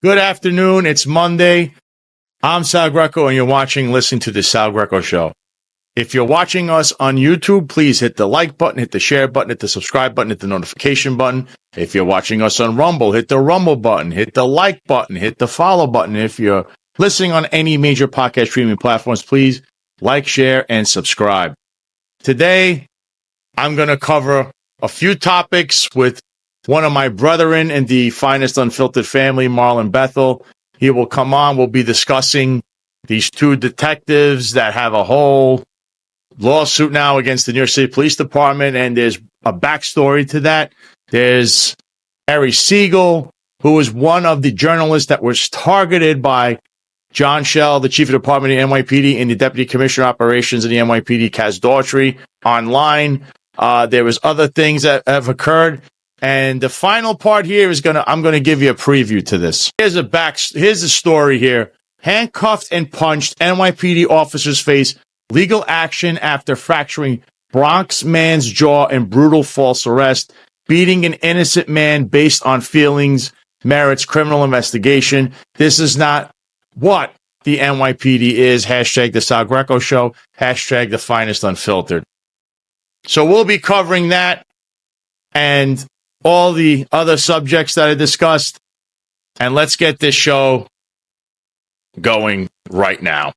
Good afternoon. It's Monday. I'm Sal Greco, and you're listening to the Sal Greco Show. If you're watching us on YouTube, please hit the like button, hit the share button, hit the subscribe button, hit the notification button. If you're watching us on Rumble, hit the Rumble button, hit the like button, hit the follow button. If you're listening on any major podcast streaming platforms, please like, share, and subscribe. Today, I'm going to cover a few topics with one of my brethren in the finest unfiltered family, Marlon Bethel. He will come on. We'll be discussing these two detectives that have a whole lawsuit now against the New York City Police Department, and there's a backstory to that. There's Harry Siegel, who was one of the journalists that was targeted by John Schell, the chief of department of the NYPD, and the deputy commissioner of operations of the NYPD, Kaz Daughtry, online. There was other things that have occurred. And the final part here is I'm going to give you a preview to this. Here's a story here. Handcuffed and punched, NYPD officers face legal action after fracturing Bronx man's jaw in brutal false arrest. Beating an innocent man based on feelings merits criminal investigation. This is not what the NYPD is. Hashtag the Sal Greco Show. Hashtag the finest unfiltered. So we'll be covering that and all the other subjects that I discussed. And let's get this show going right now.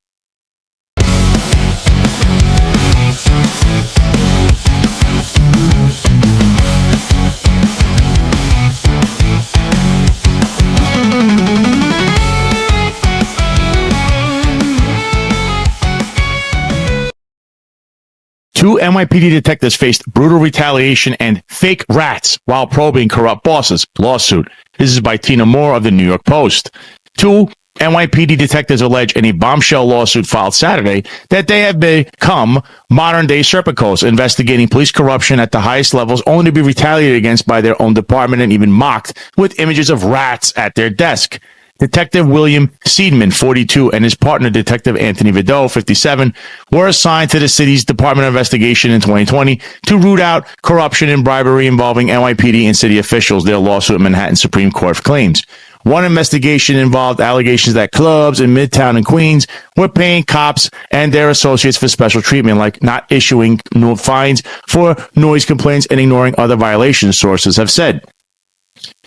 Two NYPD detectives faced brutal retaliation and fake rats while probing corrupt bosses. Lawsuit. This is by Tina Moore of the New York Post. Two NYPD detectives allege in a bombshell lawsuit filed Saturday that they have become modern-day Serpicos, investigating police corruption at the highest levels, only to be retaliated against by their own department and even mocked with images of rats at their desk. Detective William Seidman, 42, and his partner, Detective Anthony Vidot, 57, were assigned to the city's Department of Investigation in 2020 to root out corruption and bribery involving NYPD and city officials, their lawsuit at Manhattan Supreme Court claims. One investigation involved allegations that clubs in Midtown and Queens were paying cops and their associates for special treatment, like not issuing no fines for noise complaints and ignoring other violations, sources have said.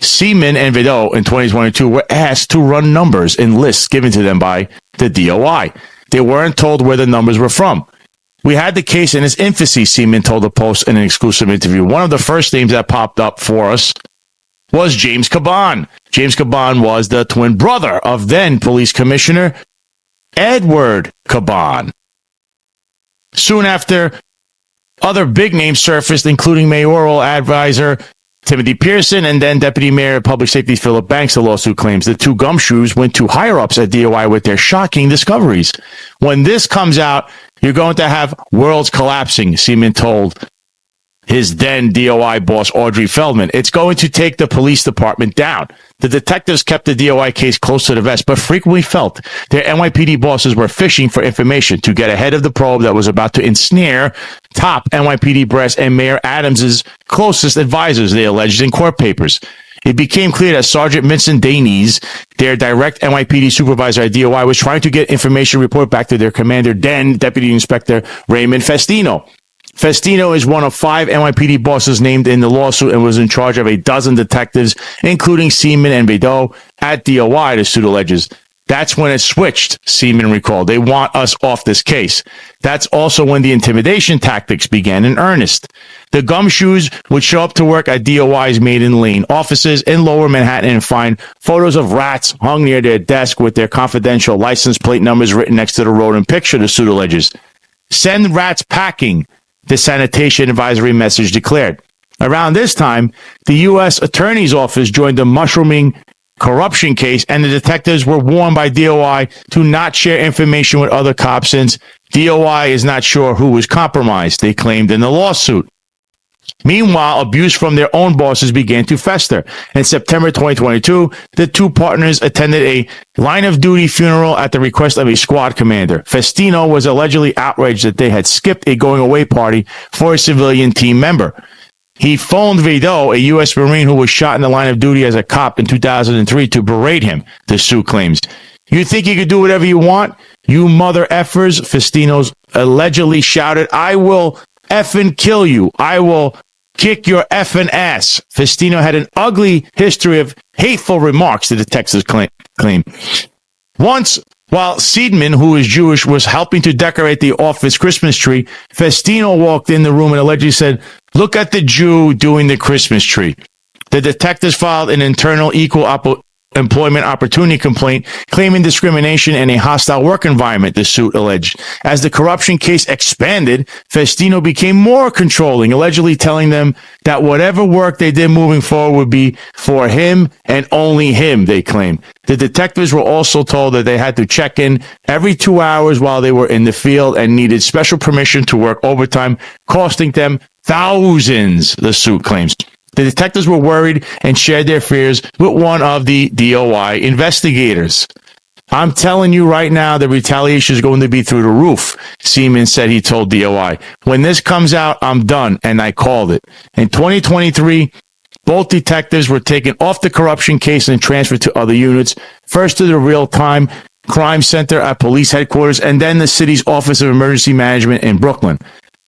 Seaman and Vidot in 2022 were asked to run numbers in lists given to them by the DOI. They weren't told where the numbers were from. We had the case in its infancy, Seaman told the Post in an exclusive interview. One of the first names that popped up for us was James Caban. James Caban was the twin brother of then Police Commissioner Edward Caban. Soon after, other big names surfaced, including mayoral advisor Timothy Pearson and then Deputy Mayor of Public Safety Philip Banks. The lawsuit claims the two gumshoes went to higher-ups at DOI with their shocking discoveries. When this comes out, you're going to have worlds collapsing, Seaman told his then DOI boss, Audrey Feldman. It's going to take the police department down. The detectives kept the DOI case close to the vest, but frequently felt their NYPD bosses were fishing for information to get ahead of the probe that was about to ensnare top NYPD brass and Mayor Adams's closest advisors, they alleged in court papers. It became clear that Sergeant Vincent Danes, their direct NYPD supervisor at DOI, was trying to get information report back to their commander, then Deputy Inspector Raymond Festino. Festino is one of 5 NYPD bosses named in the lawsuit and was in charge of a dozen detectives, including Seaman and Vidot at DOI, the suit alleges. That's when it switched, Seaman recalled. They want us off this case. That's also when the intimidation tactics began in earnest. The gumshoes would show up to work at DOI's Maiden Lane offices in Lower Manhattan and find photos of rats hung near their desk with their confidential license plate numbers written next to the rodent picture, the suit alleges. Send rats packing, the sanitation advisory message declared. Around this time, the U.S. Attorney's Office joined the mushrooming corruption case, and the detectives were warned by DOI to not share information with other cops since DOI is not sure who was compromised, they claimed in the lawsuit. Meanwhile, abuse from their own bosses began to fester. In September 2022, the two partners attended a line-of-duty funeral at the request of a squad commander. Festino was allegedly outraged that they had skipped a going-away party for a civilian team member. He phoned Vidal, a U.S. Marine who was shot in the line of duty as a cop in 2003, to berate him, the suit claims. You think you could do whatever you want? You mother effers, Faustino's allegedly shouted. I will effing kill you. I will kick your effing ass. Faustino had an ugly history of hateful remarks, the detectives claim. Once, while Seidman, who is Jewish, was helping to decorate the office Christmas tree, Faustino walked in the room and allegedly said, "Look at the Jew doing the Christmas tree." The detectives filed an internal equal employment opportunity complaint claiming discrimination in a hostile work environment, the suit alleged. As the corruption case expanded, Faustino became more controlling, allegedly telling them that whatever work they did moving forward would be for him and only him, they claim. The detectives were also told that they had to check in every 2 hours while they were in the field and needed special permission to work overtime, costing them thousands, the suit claims. The detectives were worried and shared their fears with one of the DOI investigators. I'm telling you right now, the retaliation is going to be through the roof, Seaman said he told DOI. When this comes out, I'm done, and I called it. In 2023, both detectives were taken off the corruption case and transferred to other units, first to the real-time crime center at police headquarters, and then the city's Office of Emergency Management in Brooklyn.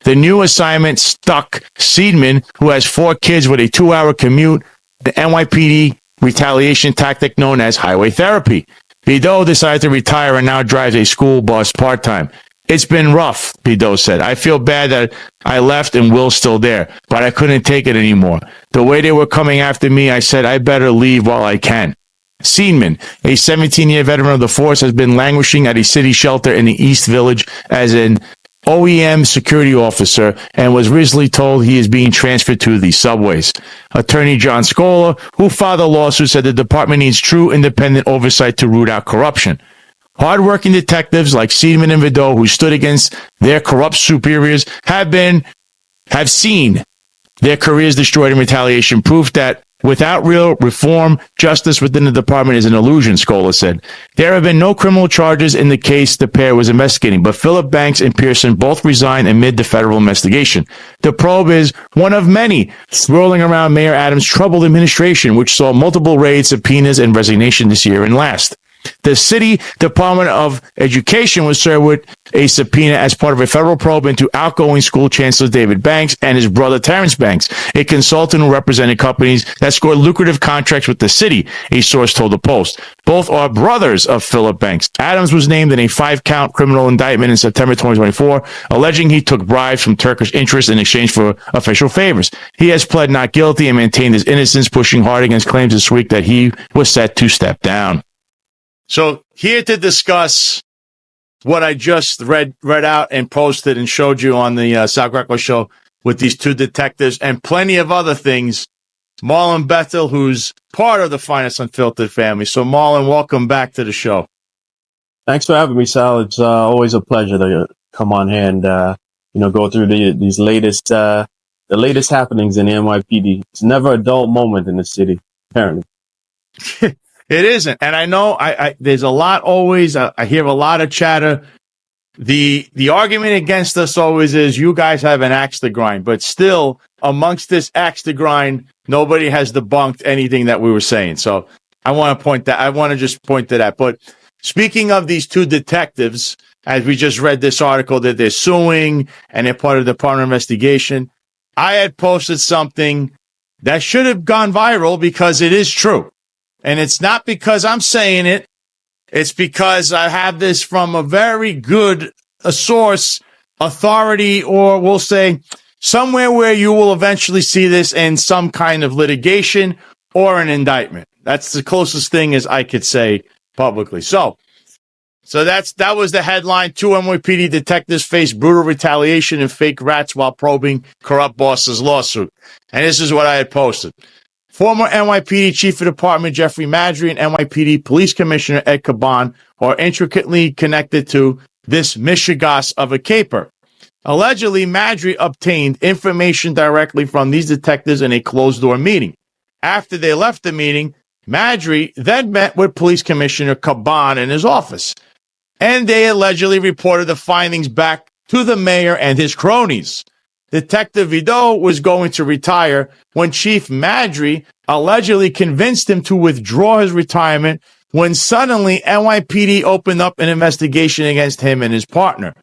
The new assignment stuck Seidman, who has 4 kids with a 2-hour commute, the NYPD retaliation tactic known as highway therapy. Vidal decided to retire and now drives a school bus part-time. It's been rough, Vidal said. I feel bad that I left and Will's still there, but I couldn't take it anymore. The way they were coming after me, I said I better leave while I can. Seidman, a 17-year veteran of the force, has been languishing at a city shelter in the East Village as an OEM security officer and was recently told he is being transferred to the subways. Attorney John Scola, who filed a lawsuit, said the department needs true independent oversight to root out corruption. Hardworking detectives like Seidman and Vidal, who stood against their corrupt superiors, have seen their careers destroyed in retaliation, proof that without real reform, justice within the department is an illusion, Scola said. There have been no criminal charges in the case the pair was investigating, but Philip Banks and Pearson both resigned amid the federal investigation. The probe is one of many swirling around Mayor Adams' troubled administration, which saw multiple raids, subpoenas, and resignation this year and last. The City Department of Education was served with a subpoena as part of a federal probe into outgoing school chancellor David Banks and his brother Terrence Banks, a consultant who represented companies that scored lucrative contracts with the city, a source told the Post. Both are brothers of Philip Banks. Adams was named in a 5-count criminal indictment in September 2024, alleging he took bribes from Turkish interests in exchange for official favors. He has pled not guilty and maintained his innocence, pushing hard against claims this week that he was set to step down. So here to discuss what I just read out and posted and showed you on the Sal Greco Show with these 2 detectives and plenty of other things, Marlon Bethel, who's part of the Finest Unfiltered family. So Marlon, welcome back to the show. Thanks for having me, Sal. It's always a pleasure to come on here and go through these latest the latest happenings in the NYPD. It's never a dull moment in the city, apparently. It isn't. And I know there's a lot always, I hear a lot of chatter. The argument against us always is you guys have an axe to grind, but still amongst this axe to grind, nobody has debunked anything that we were saying. So I want to just point to that. But speaking of these 2 detectives, as we just read this article that they're suing and they're part of the Department of Investigation, I had posted something that should have gone viral because it is true. And it's not because I'm saying it. It's because I have this from a very good source, authority, or we'll say somewhere where you will eventually see this in some kind of litigation or an indictment. That's the closest thing as I could say publicly. So that was the headline. 2 NYPD detectives face brutal retaliation and fake rats while probing corrupt boss's lawsuit. And this is what I had posted. Former NYPD Chief of Department Jeffrey Madry and NYPD Police Commissioner Ed Caban are intricately connected to this mishegas of a caper. Allegedly, Madry obtained information directly from these detectives in a closed-door meeting. After they left the meeting, Madry then met with Police Commissioner Caban in his office, and they allegedly reported the findings back to the mayor and his cronies. Detective Vidot was going to retire when Chief Madry allegedly convinced him to withdraw his retirement when suddenly NYPD opened up an investigation against him and his partner.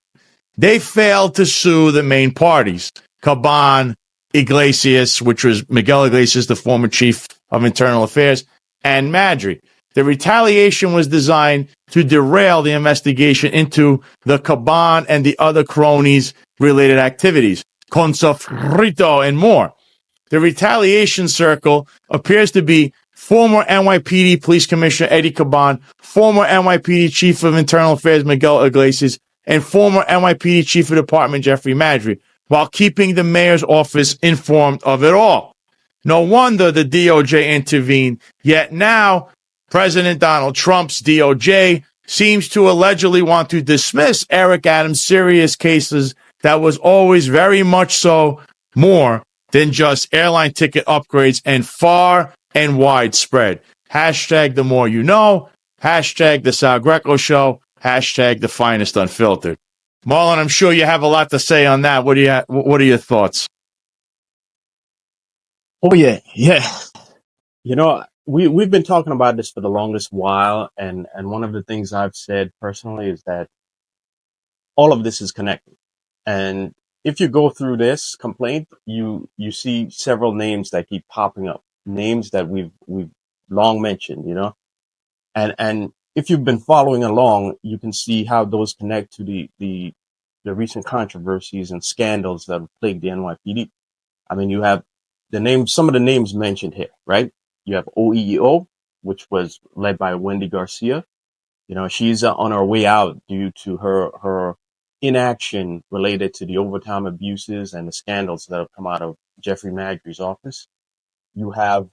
They failed to sue the main parties, Caban, Iglesias, which was Miguel Iglesias, the former chief of internal affairs, and Madry. The retaliation was designed to derail the investigation into the Caban and the other cronies' related activities, Consofrito and more. The retaliation circle appears to be former NYPD Police Commissioner Eddie Caban, former NYPD Chief of Internal Affairs Miguel Iglesias, and former NYPD Chief of Department Jeffrey Madry, while keeping the mayor's office informed of it all. No wonder the DOJ intervened, yet now President Donald Trump's DOJ seems to allegedly want to dismiss Eric Adams' serious cases that was always very much so more than just airline ticket upgrades and far and widespread. Hashtag the more you know. Hashtag the Sal Greco Show. Hashtag the finest unfiltered. Marlon, I'm sure you have a lot to say on that. What are your thoughts? Oh yeah. You know, we've been talking about this for the longest while, and one of the things I've said personally is that all of this is connected. And if you go through this complaint, you see several names that keep popping up, names that we've long mentioned, you know, and if you've been following along, you can see how those connect to the recent controversies and scandals that have plagued the NYPD. I mean, you have some of the names mentioned here, right? You have OEO, which was led by Wendy Garcia. You know, she's on her way out due to her inaction related to the overtime abuses and the scandals that have come out of Jeffrey Madry's office. You have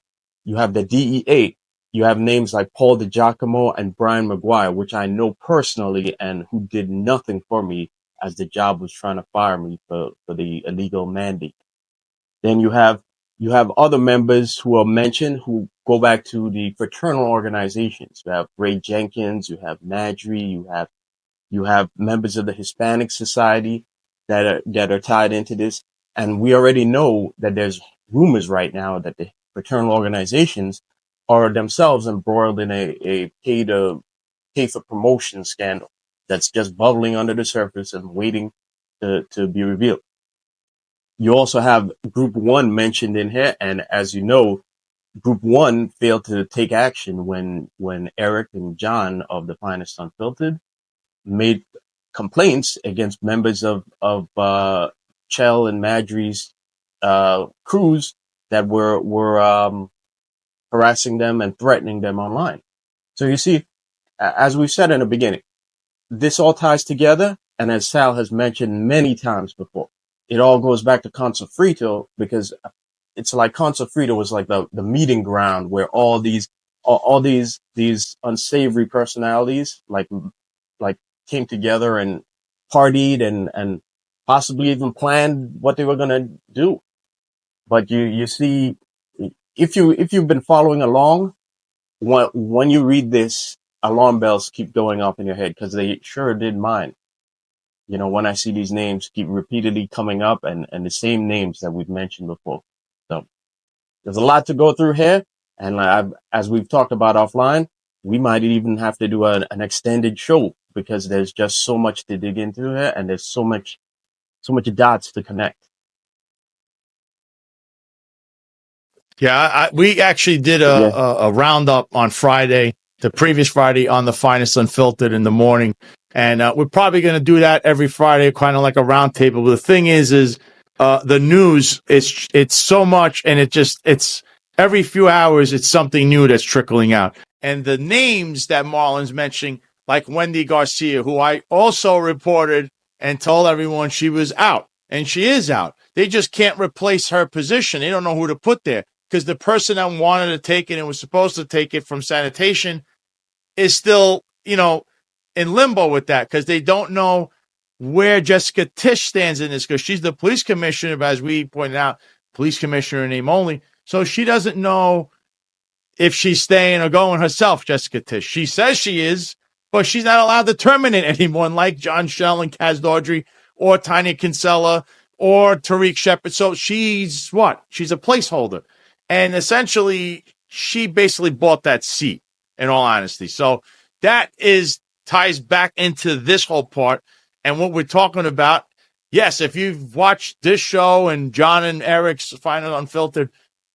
the DEA. You have names like Paul DiGiacomo and Brian McGuire, which I know personally and who did nothing for me as the job was trying to fire me for the illegal mandate. Then you have other members who are mentioned who go back to the fraternal organizations. You have Ray Jenkins, you have Madry, you have members of the Hispanic Society that are tied into this. And we already know that there's rumors right now that the fraternal organizations are themselves embroiled in a pay for promotion scandal that's just bubbling under the surface and waiting to be revealed. You also have Group 1 mentioned in here. And as you know, Group 1 failed to take action when Eric and John of the Finest Unfiltered made complaints against members of Chell and Madry's crews that were harassing them and threatening them online. So you see, as we said in the beginning, this all ties together. And as Sal has mentioned many times before, it all goes back to Consofrito, because it's like Consofrito was like the meeting ground where all these unsavory personalities like came together and partied and possibly even planned what they were going to do. But you see, if you've been following along, when you read this, alarm bells keep going off in your head, because they sure did mine. You know, when I see these names keep repeatedly coming up and the same names that we've mentioned before. So there's a lot to go through here. And as we've talked about offline, we might even have to do an extended show, because there's just so much to dig into here, and there's so much dots to connect. Yeah, we actually did a roundup on Friday, the previous Friday, on the Finest Unfiltered in the morning. And we're probably going to do that every Friday, kind of like a roundtable. But the thing is the news, it's so much, and it's every few hours, it's something new that's trickling out. And the names that Marlon's mentioning, like Wendy Garcia, who I also reported and told everyone she was out, and she is out. They just can't replace her position. They don't know who to put there, because the person that wanted to take it and was supposed to take it from sanitation is still, in limbo with that, because they don't know where Jessica Tisch stands in this, because she's the police commissioner, but as we pointed out, police commissioner in name only. So she doesn't know if she's staying or going herself, Jessica Tisch. She says she is, but she's not allowed to terminate anyone like John Schell and Kaz Dodry or Tanya Kinsella or Tariq Shepard. So she's what? She's a placeholder. And essentially, she basically bought that seat, in all honesty. So that ties back into this whole part. And what we're talking about, yes, if you've watched this show and John and Eric's Final Unfiltered,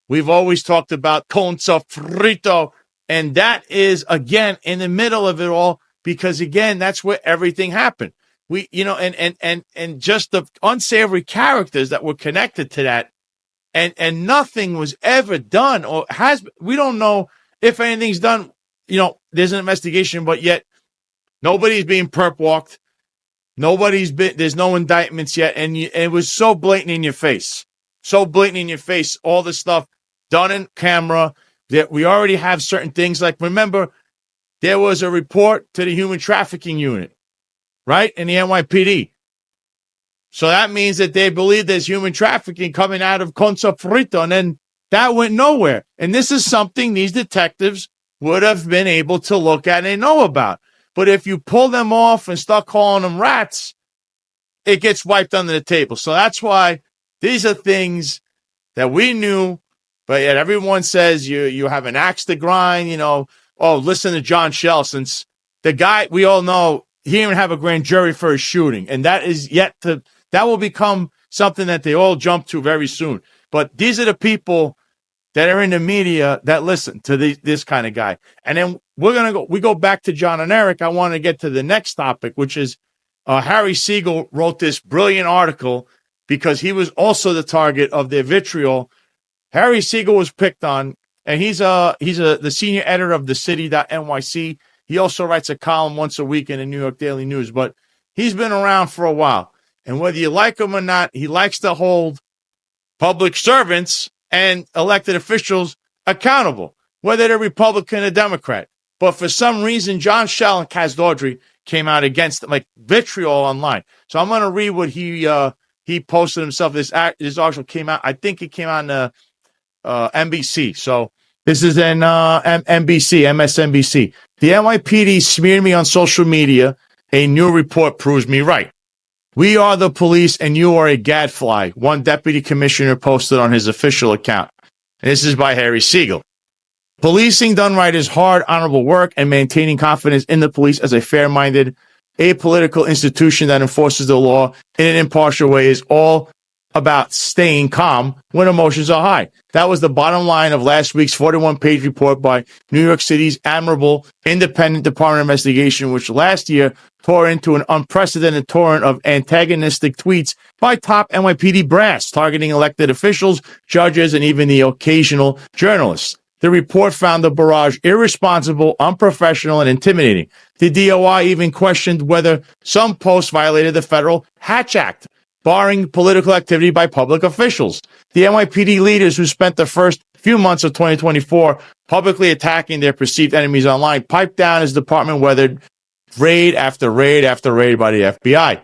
we've always talked about con sofrito. And that is, again, in the middle of it all, because, again, that's where everything happened. We, and just the unsavory characters that were connected to that. And nothing was ever done we don't know if anything's done. There's an investigation, but yet nobody's being perp walked. There's no indictments yet. And it was so blatant in your face. So blatant in your face. All the stuff done in camera that we already have certain things. Like, remember, there was a report to the human trafficking unit, right? In the NYPD. So that means that they believe there's human trafficking coming out of Con Sofrito, and then that went nowhere. And this is something these detectives would have been able to look at and know about. But if you pull them off and start calling them rats, it gets wiped under the table. So that's why these are things that we knew, but yet everyone says you have an axe to grind, listen to John Shell, since the guy, we all know, he didn't even have a grand jury for his shooting. And that is that will become something that they all jump to very soon. But these are the people that are in the media that listen to this kind of guy. And then we go back to John and Eric. I want to get to the next topic, which is Harry Siegel wrote this brilliant article because he was also the target of their vitriol. Harry Siegel was picked on, and he's the senior editor of the City.NYC. He also writes a column once a week in the New York Daily News, but he's been around for a while. And whether you like him or not, he likes to hold public servants and elected officials accountable, whether they're Republican or Democrat. But for some reason, John Shell and Kaz Daughtry came out against him, like vitriol online. So I'm going to read what he posted himself. This article came out, I think it came out on NBC. So this is an MSNBC. The NYPD smeared me on social media. A new report proves me right. We are the police and you are a gadfly, one deputy commissioner posted on his official account. And this is by Harry Siegel. Policing done right is hard, honorable work, and maintaining confidence in the police as a fair-minded, apolitical institution that enforces the law in an impartial way is all about staying calm when emotions are high. That was the bottom line of last week's 41-page report by New York City's admirable independent department of investigation, which last year tore into an unprecedented torrent of antagonistic tweets by top NYPD brass targeting elected officials, judges, and even the occasional journalists. The report found the barrage irresponsible, unprofessional, and intimidating. The DOI even questioned whether some posts violated the federal Hatch Act, barring political activity by public officials. The NYPD leaders who spent the first few months of 2024 publicly attacking their perceived enemies online piped down as the department weathered raid after raid after raid by the FBI.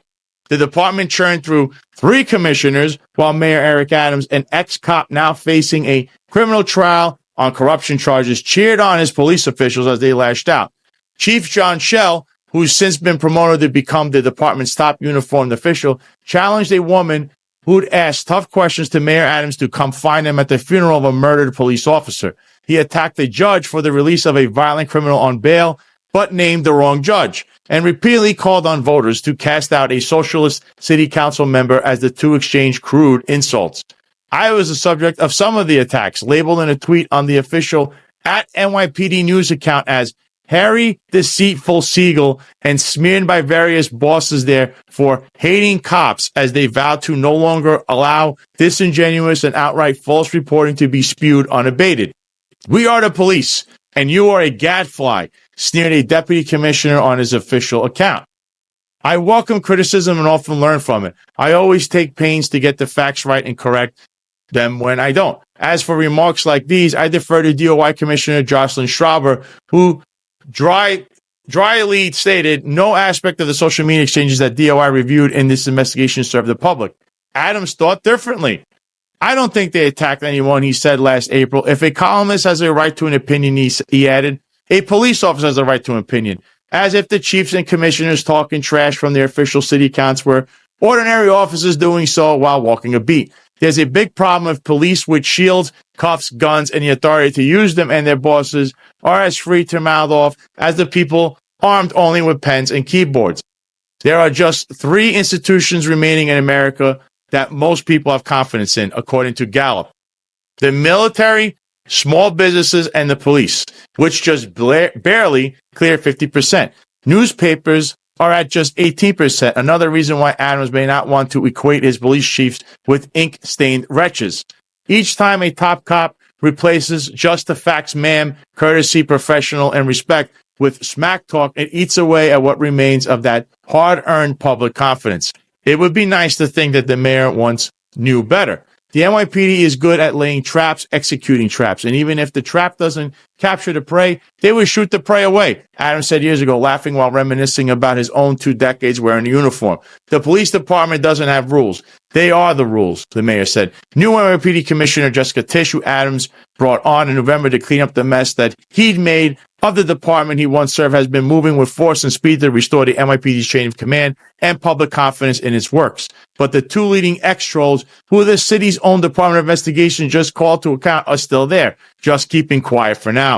The department churned through 3 commissioners, while Mayor Eric Adams, an ex-cop now facing a criminal trial on corruption charges, cheered on his police officials as they lashed out. Chief John Shell, who's since been promoted to become the department's top uniformed official, challenged a woman who'd asked tough questions to Mayor Adams to come find him at the funeral of a murdered police officer. He attacked a judge for the release of a violent criminal on bail, but named the wrong judge, and repeatedly called on voters to cast out a socialist city council member as the two exchanged crude insults. I was the subject of some of the attacks, labeled in a tweet on the official @NYPD News account as Harry Deceitful Siegel, and smeared by various bosses there for hating cops as they vowed to no longer allow disingenuous and outright false reporting to be spewed unabated. We are the police, and you are a gadfly, sneered a deputy commissioner on his official account. I welcome criticism and often learn from it. I always take pains to get the facts right and correct them when I don't. As for remarks like these, I defer to DOI Commissioner Jocelyn Schreiber, who dryly stated no aspect of the social media exchanges that DOI reviewed in this investigation served the public. Adams thought differently. I don't think they attacked anyone, he said last April. If a columnist has a right to an opinion, he added, a police officer has a right to an opinion. As if the chiefs and commissioners talking trash from their official city accounts were ordinary officers doing so while walking a beat. There's a big problem if police with shields, cuffs, guns, and the authority to use them and their bosses are as free to mouth off as the people armed only with pens and keyboards. There are just 3 institutions remaining in America that most people have confidence in, according to Gallup: the military, small businesses, and the police, which just barely clear 50%. Newspapers are at just 18%, another reason why Adams may not want to equate his police chiefs with ink-stained wretches. Each time a top cop replaces just the facts, ma'am, courtesy, professional, and respect with smack talk, it eats away at what remains of that hard-earned public confidence. It would be nice to think that the mayor once knew better. The NYPD is good at laying traps, executing traps, and even if the trap doesn't capture the prey, they will shoot the prey away. Adams said years ago, laughing while reminiscing about his own 2 decades wearing a uniform. The police department doesn't have rules. They are the rules, the mayor said. New NYPD Commissioner Jessica Tisch, who Adams brought on in November to clean up the mess that he'd made of the department he once served, has been moving with force and speed to restore the NYPD's chain of command and public confidence in its works. But the 2 leading ex-trolls, who the city's own Department of Investigation just called to account, are still there, just keeping quiet for now.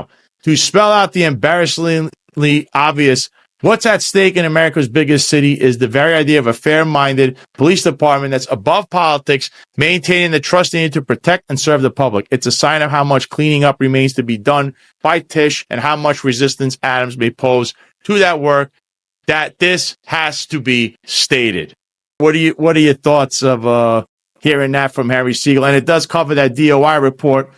To spell out the embarrassingly obvious, what's at stake in America's biggest city is the very idea of a fair-minded police department that's above politics, maintaining the trust needed to protect and serve the public. It's a sign of how much cleaning up remains to be done by Tisch and how much resistance Adams may pose to that work, that this has to be stated. What are your thoughts of hearing that from Harry Siegel? And it does cover that DOI report,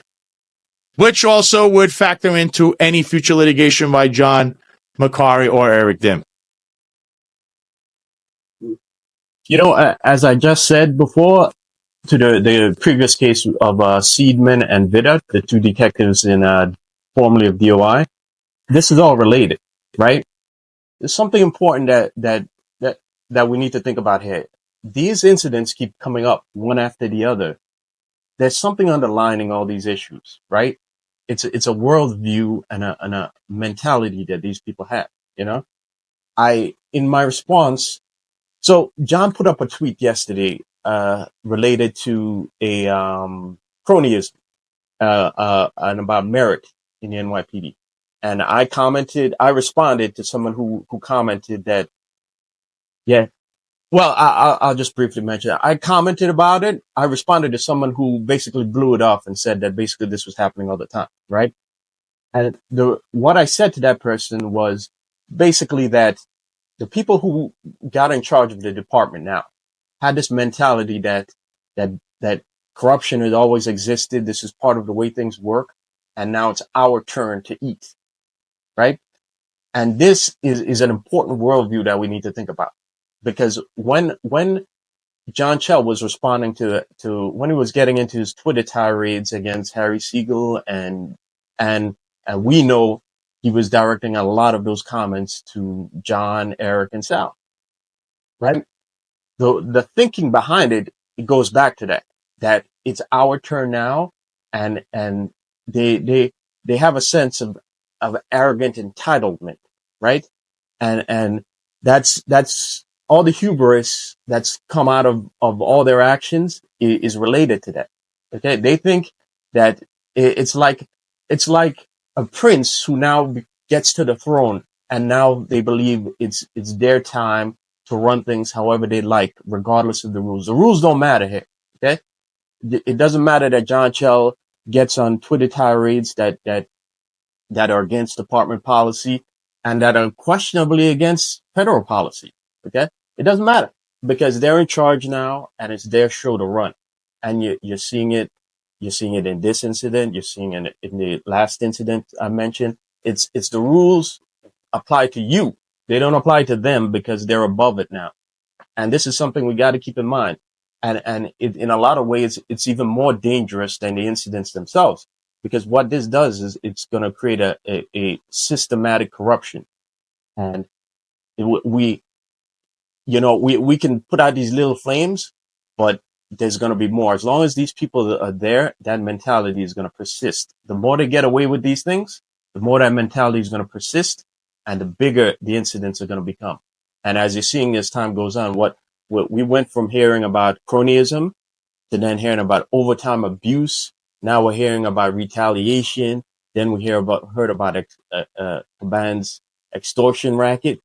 which also would factor into any future litigation by John Macari or Eric Dim. You know, as I just said before, to the previous case of Seidman and Vida, the 2 detectives in formerly of DOI, this is all related, right? There's something important that we need to think about here. These incidents keep coming up one after the other. There's something underlining all these issues, right? It's a worldview and a mentality that these people have, you know? In my response, so John put up a tweet yesterday, related to a, cronyism, and about merit in the NYPD. And I responded to someone who commented that, yeah, well, I'll just briefly mention that. I commented about it. I responded to someone who basically blew it off and said that basically this was happening all the time, right? And what I said to that person was basically that the people who got in charge of the department now had this mentality that corruption has always existed. This is part of the way things work. And now it's our turn to eat, right? And this is an important worldview that we need to think about. Because when John Chell was responding to when he was getting into his Twitter tirades against Harry Siegel and we know he was directing a lot of those comments to John, Eric, and Sal, right? The thinking behind it goes back to that it's our turn now, and they have a sense of arrogant entitlement, right? And that's all the hubris that's come out of all their actions is related to that. Okay. They think that it's like a prince who now gets to the throne, and now they believe it's their time to run things however they like, regardless of the rules. The rules don't matter here. Okay. It doesn't matter that John Chell gets on Twitter tirades that are against department policy and that are questionably against federal policy. Okay. It doesn't matter because they're in charge now and it's their show to run. And you're seeing it. You're seeing it in this incident. You're seeing it in the last incident I mentioned. It's the rules apply to you. They don't apply to them because they're above it now. And this is something we got to keep in mind. And in a lot of ways, it's even more dangerous than the incidents themselves, because what this does is it's going to create a systematic corruption. And we can put out these little flames, but there's going to be more. As long as these people are there, that mentality is going to persist. The more they get away with these things, the more that mentality is going to persist, and the bigger the incidents are going to become. And as you're seeing as time goes on, we went from hearing about cronyism to then hearing about overtime abuse. Now we're hearing about retaliation. Then we heard about Caban's extortion racket.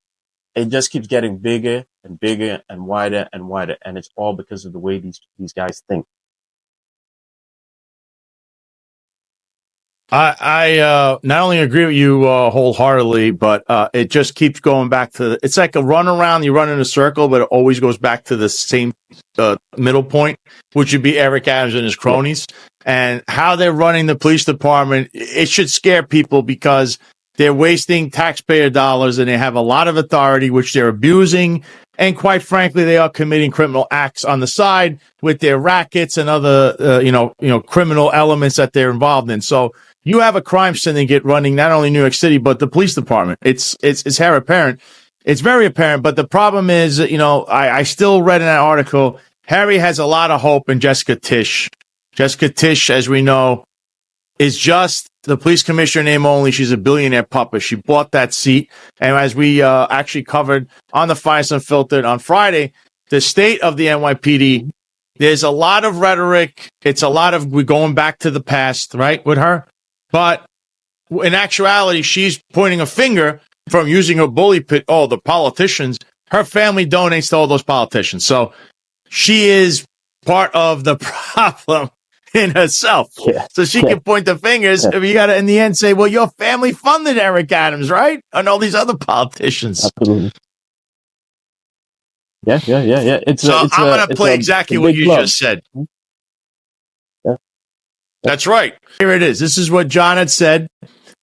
It just keeps getting bigger and bigger and wider and wider, and it's all because of the way these guys think. I not only agree with you wholeheartedly, but it just keeps going back to it's like a run around. You run in a circle, but it always goes back to the same middle point, which would be Eric Adams and his cronies, and how they're running the police department. It should scare people because they're wasting taxpayer dollars and they have a lot of authority, which they're abusing. And quite frankly, they are committing criminal acts on the side with their rackets and other, criminal elements that they're involved in. So you have a crime syndicate running not only New York City, but the police department. It's very apparent. It's very apparent. But the problem is, I still read in that article, Harry has a lot of hope in Jessica Tisch. Jessica Tisch, as we know, is just the police commissioner name only. She's a billionaire puppet. She bought that seat. And as we actually covered on the Finest Unfiltered on Friday, the state of the NYPD, there's a lot of rhetoric. It's a lot of we're going back to the past, right, with her. But in actuality, she's pointing a finger from using her bully pit. Oh, the politicians. Her family donates to all those politicians. So she is part of the problem in herself. Yeah. So she can point the fingers. Yeah. You got to, in the end, say, well, your family funded Eric Adams, right? And all these other politicians. Absolutely. Yeah. I'm going to play exactly what you just said. Yeah. That's right. Here it is. This is what John had said.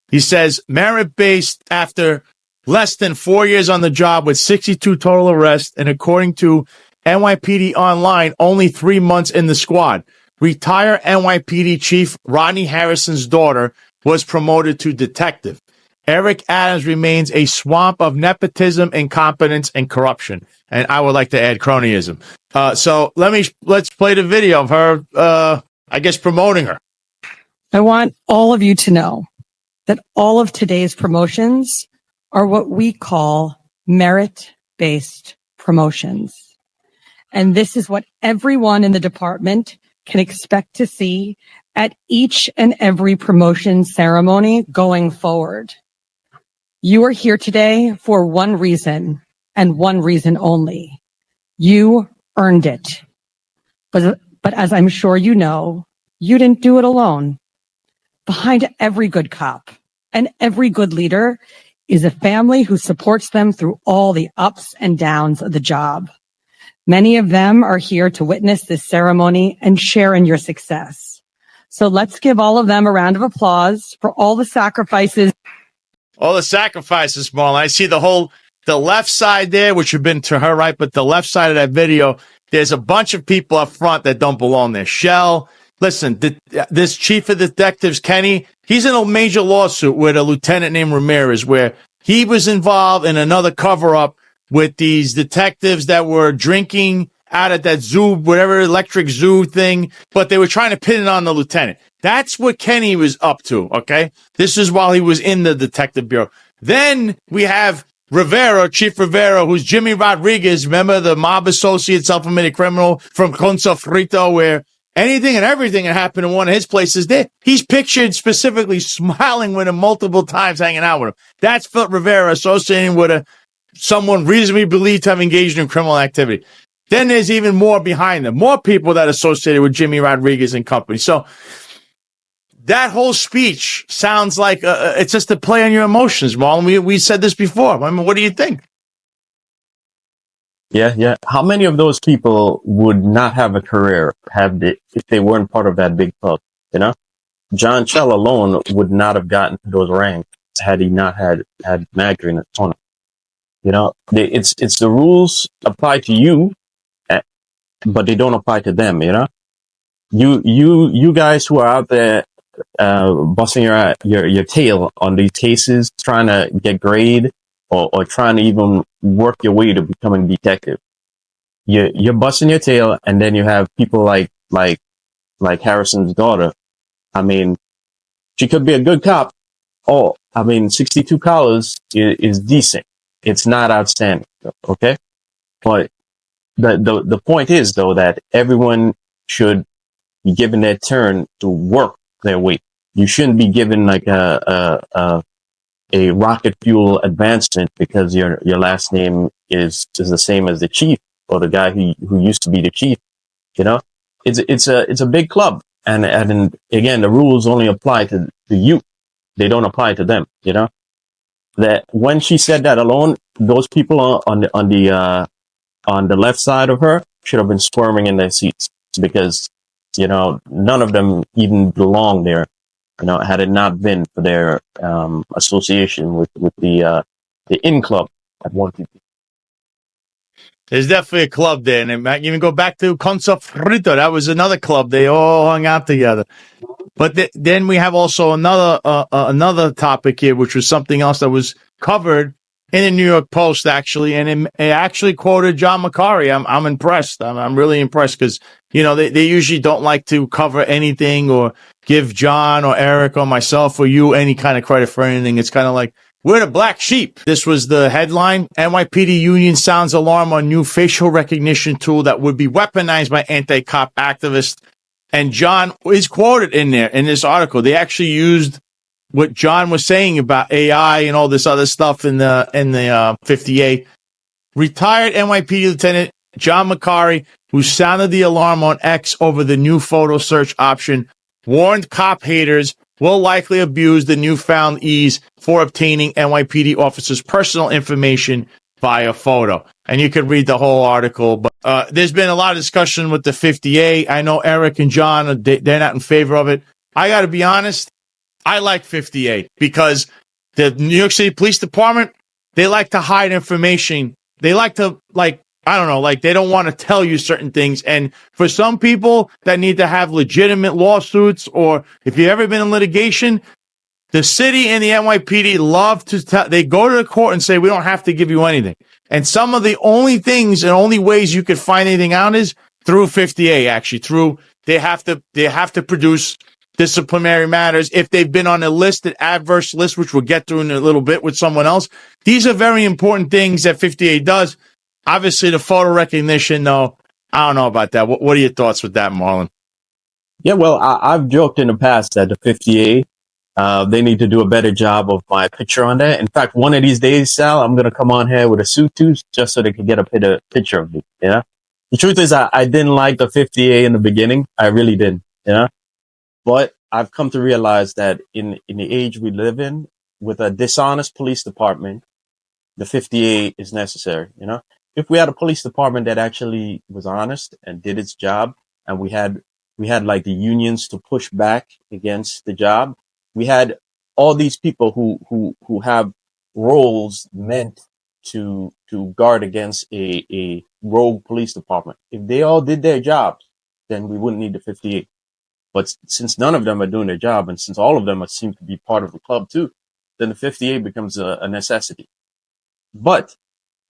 He says, merit-based after less than 4 years on the job with 62 total arrests, and according to NYPD Online, only 3 months in the squad. Retired NYPD Chief Rodney Harrison's daughter was promoted to detective. Eric Adams remains a swamp of nepotism, incompetence, and corruption. And I would like to add cronyism. So let's play the video of her, promoting her. I want all of you to know that all of today's promotions are what we call merit-based promotions. And this is what everyone in the department can expect to see at each and every promotion ceremony going forward. You are here today for one reason and one reason only. You earned it. But as I'm sure you know, you didn't do it alone. Behind every good cop and every good leader is a family who supports them through all the ups and downs of the job. Many of them are here to witness this ceremony and share in your success. So let's give all of them a round of applause for all the sacrifices. All the sacrifices, Marlon. I see the left side there, which have been to her right, but the left side of that video, there's a bunch of people up front that don't belong there. Shell, listen, this chief of detectives, Kenny, he's in a major lawsuit with a lieutenant named Ramirez where he was involved in another cover-up with these detectives that were drinking out at that zoo, whatever electric zoo thing, but they were trying to pin it on the lieutenant. That's what Kenny was up to, okay? This is while he was in the detective bureau. Then we have Rivera, Chief Rivera, who's Jimmy Rodriguez, remember the mob associate, self-admitted criminal from Con Sofrito, where anything and everything that happened in one of his places there, he's pictured specifically smiling with him multiple times, hanging out with him. That's Philip Rivera associating with someone reasonably believed to have engaged in criminal activity. Then there's even more behind them, more people that associated with Jimmy Rodriguez and company. So that whole speech sounds like it's just a play on your emotions, Marlon. We said this before. I mean, what do you think? Yeah. How many of those people would not have a career if they weren't part of that big club? John Chell alone would not have gotten to those ranks had he not had Magri in his corner. It's the rules apply to you, but they don't apply to them. You guys who are out there busting your tail on these cases, trying to get grade or trying to even work your way to becoming a detective. You're busting your tail, and then you have people like Harrison's daughter. I mean, she could be a good cop. 62 collars is decent. It's not outstanding, okay? But the point is though that everyone should be given their turn to work their way. You shouldn't be given like a rocket fuel advancement because your last name is the same as the chief or the guy who used to be the chief. You know, it's a big club, and again, the rules only apply to the youth. They don't apply to them. You know, that when she said that alone, those people on the left side of her should have been squirming in their seats because, you know, none of them even belong there. You know, had it not been for their association with the in club at one people. There's definitely a club there, and it might even go back to Conso Frito. That was another club. They all hung out together. But then we have also another topic here, which was something else that was covered in the New York Post, actually, and it actually quoted John McCarry. I'm impressed. I'm really impressed because, you know, they usually don't like to cover anything or give John or Eric or myself or you any kind of credit for anything. It's kind of like, we're the black sheep. This was the headline. NYPD union sounds alarm on new facial recognition tool that would be weaponized by anti-cop activists. And John is quoted in there in this article. They actually used what John was saying about AI and all this other stuff in the 58. Retired NYPD Lieutenant John McCarry, who sounded the alarm on X over the new photo search option, warned cop haters will likely abuse the newfound ease for obtaining NYPD officers' personal information via photo. And you could read the whole article, but there's been a lot of discussion with the 58. I know Eric and John, they're not in favor of it. I got to be honest, I like 58 because the New York City Police Department, they like to hide information. They like to, like, I don't know, like they don't want to tell you certain things. And for some people that need to have legitimate lawsuits, or if you've ever been in litigation, the city and the NYPD love to they go to the court and say, we don't have to give you anything. And some of the only things and only ways you could find anything out is through 50A, actually, through they have to produce disciplinary matters if they've been on a list, an adverse list, which we'll get to in a little bit with someone else. These are very important things that 50A does. Obviously, the photo recognition, though, I don't know about that. What are your thoughts with that, Marlon? Yeah, well, I've joked in the past that the 50A, they need to do a better job of my picture on there. In fact, one of these days, Sal, I'm going to come on here with a suit too, just so they can get a picture of me. You know, the truth is I didn't like the 50A in the beginning. I really didn't, you know, but I've come to realize that in the age we live in, with a dishonest police department, the 50A is necessary. You know, if we had a police department that actually was honest and did its job, and we had like the unions to push back against the job, we had all these people who have roles meant to guard against a rogue police department. If they all did their jobs, then we wouldn't need the 58. But since none of them are doing their job, and since all of them seem to be part of the club too, then the 58 becomes a necessity. But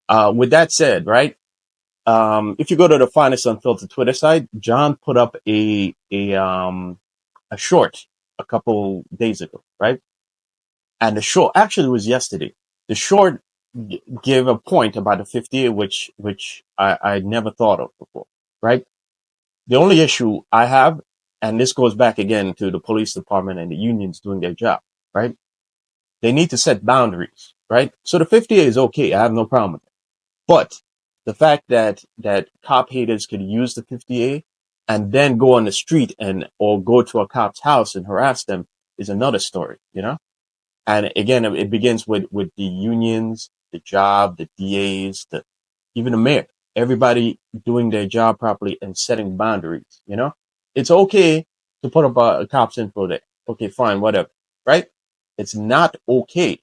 with that said, right, if you go to the Finest Unfiltered Twitter site, John put up a short a couple days ago, right? And the short actually was yesterday. The short gave a point about the 58, which I never thought of before, right? The only issue I have, and this goes back again to the police department and the unions doing their job, right? They need to set boundaries, right? So the 58 is okay. I have no problem with it. But the fact that cop haters could use the 50A and then go on the street or go to a cop's house and harass them is another story, you know? And again, it begins with the unions, the job, the DAs, even the mayor, everybody doing their job properly and setting boundaries, you know? It's okay to put up a cop's info there. Okay, fine, whatever, right? It's not okay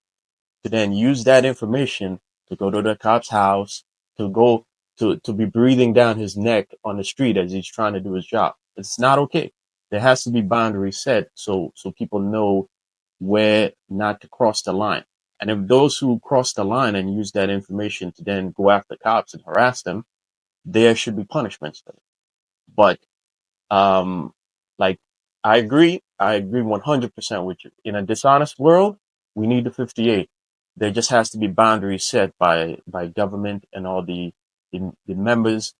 to then use that information to go to the cop's house, to go to be breathing down his neck on the street as he's trying to do his job. It's not okay. There has to be boundaries set so people know where not to cross the line. And if those who cross the line and use that information to then go after cops and harass them, there should be punishments for them. But like I agree 100% with you. In a dishonest world, we need the 58. There just has to be boundaries set by government and all the members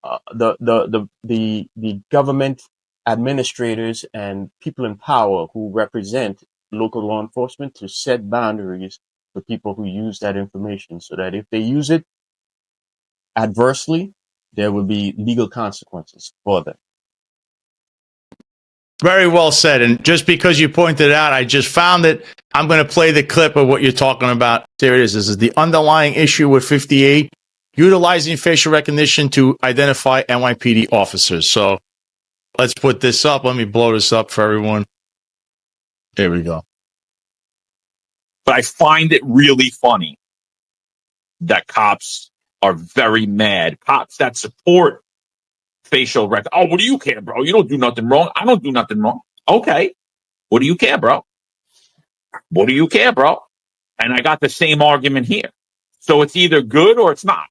the government administrators and people in power who represent local law enforcement to set boundaries for people who use that information, so that if they use it adversely, there will be legal consequences for them. Very well said. And just because you pointed it out, I just found it. I'm going to play the clip of what you're talking about. There it is. This is the underlying issue with 58, utilizing facial recognition to identify NYPD officers. So let's put this up. Let me blow this up for everyone. There we go. But I find it really funny that cops are very mad. Cops that support facial rec. Oh, what do you care, bro? You don't do nothing wrong. I don't do nothing wrong. Okay. What do you care, bro? What do you care, bro? And I got the same argument here. So it's either good or it's not.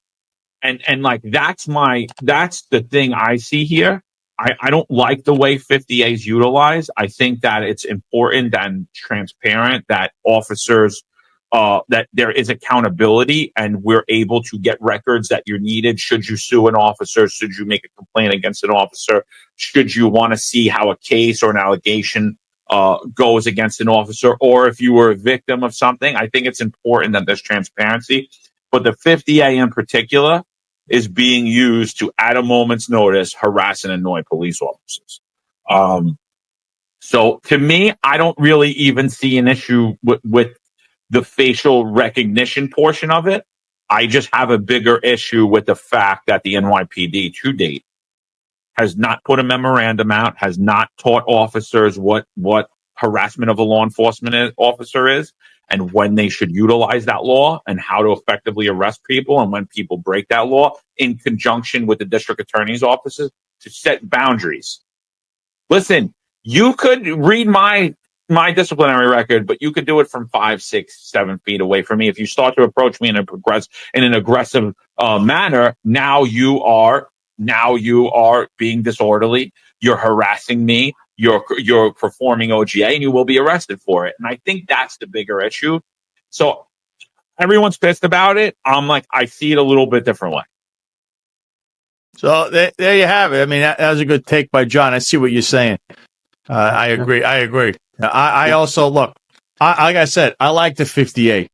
And like, that's the thing I see here. I don't like the way 50A is utilized. I think that it's important and transparent that officers, that there is accountability and we're able to get records that you're needed. Should you sue an officer? Should you make a complaint against an officer? Should you want to see how a case or an allegation goes against an officer? Or if you were a victim of something, I think it's important that there's transparency. But the 50A in particular is being used to, at a moment's notice, harass and annoy police officers. So to me, I don't really even see an issue with the facial recognition portion of it. I just have a bigger issue with the fact that the NYPD to date has not put a memorandum out, has not taught officers what harassment of a law enforcement officer is, and when they should utilize that law and how to effectively arrest people and when people break that law, in conjunction with the district attorney's offices to set boundaries. Listen, you could read my disciplinary record, but you could do it from 5, 6, 7 feet away from me. If you start to approach me in an aggressive manner, now you are being disorderly. You're harassing me. You're performing OGA, and you will be arrested for it. And I think that's the bigger issue. So everyone's pissed about it. I'm like, I see it a little bit different way. So there you have it. I mean, that was a good take by John. I see what you're saying. I agree. I also, look, like I said, I like the 58.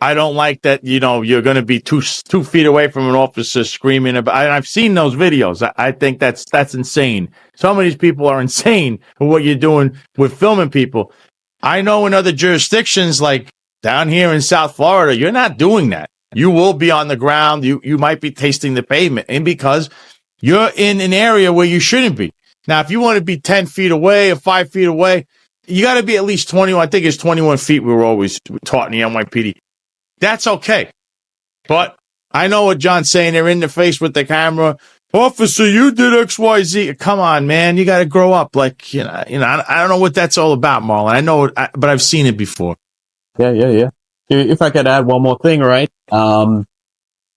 I don't like that, you're going to be 2 feet away from an officer screaming about. I've seen those videos. I think that's insane. Some of these people are insane for what you're doing with filming people. I know in other jurisdictions, like down here in South Florida, you're not doing that. You will be on the ground. You might be tasting the pavement, and because you're in an area where you shouldn't be. Now, if you want to be 10 feet away or 5 feet away, you got to be at least 21. I think it's 21 feet we were always taught in the NYPD. That's okay. But I know what John's saying. They're in the face with the camera. Officer, you did XYZ. Come on, man. You got to grow up. Like, I don't know what that's all about, Marlon. I know, but I've seen it before. Yeah. If I could add one more thing, right?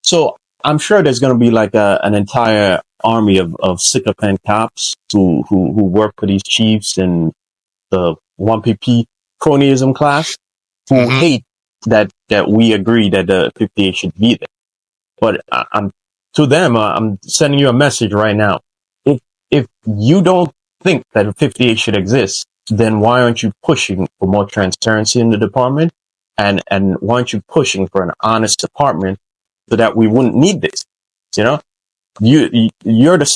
So I'm sure there's going to be like an entire army of sycophant cops who work for these chiefs and the 1PP cronyism class who hate that we agree that the 58 should be there. But I'm sending you a message right now. If you don't think that a 58 should exist, then why aren't you pushing for more transparency in the department? And why aren't you pushing for an honest department so that we wouldn't need this? You're the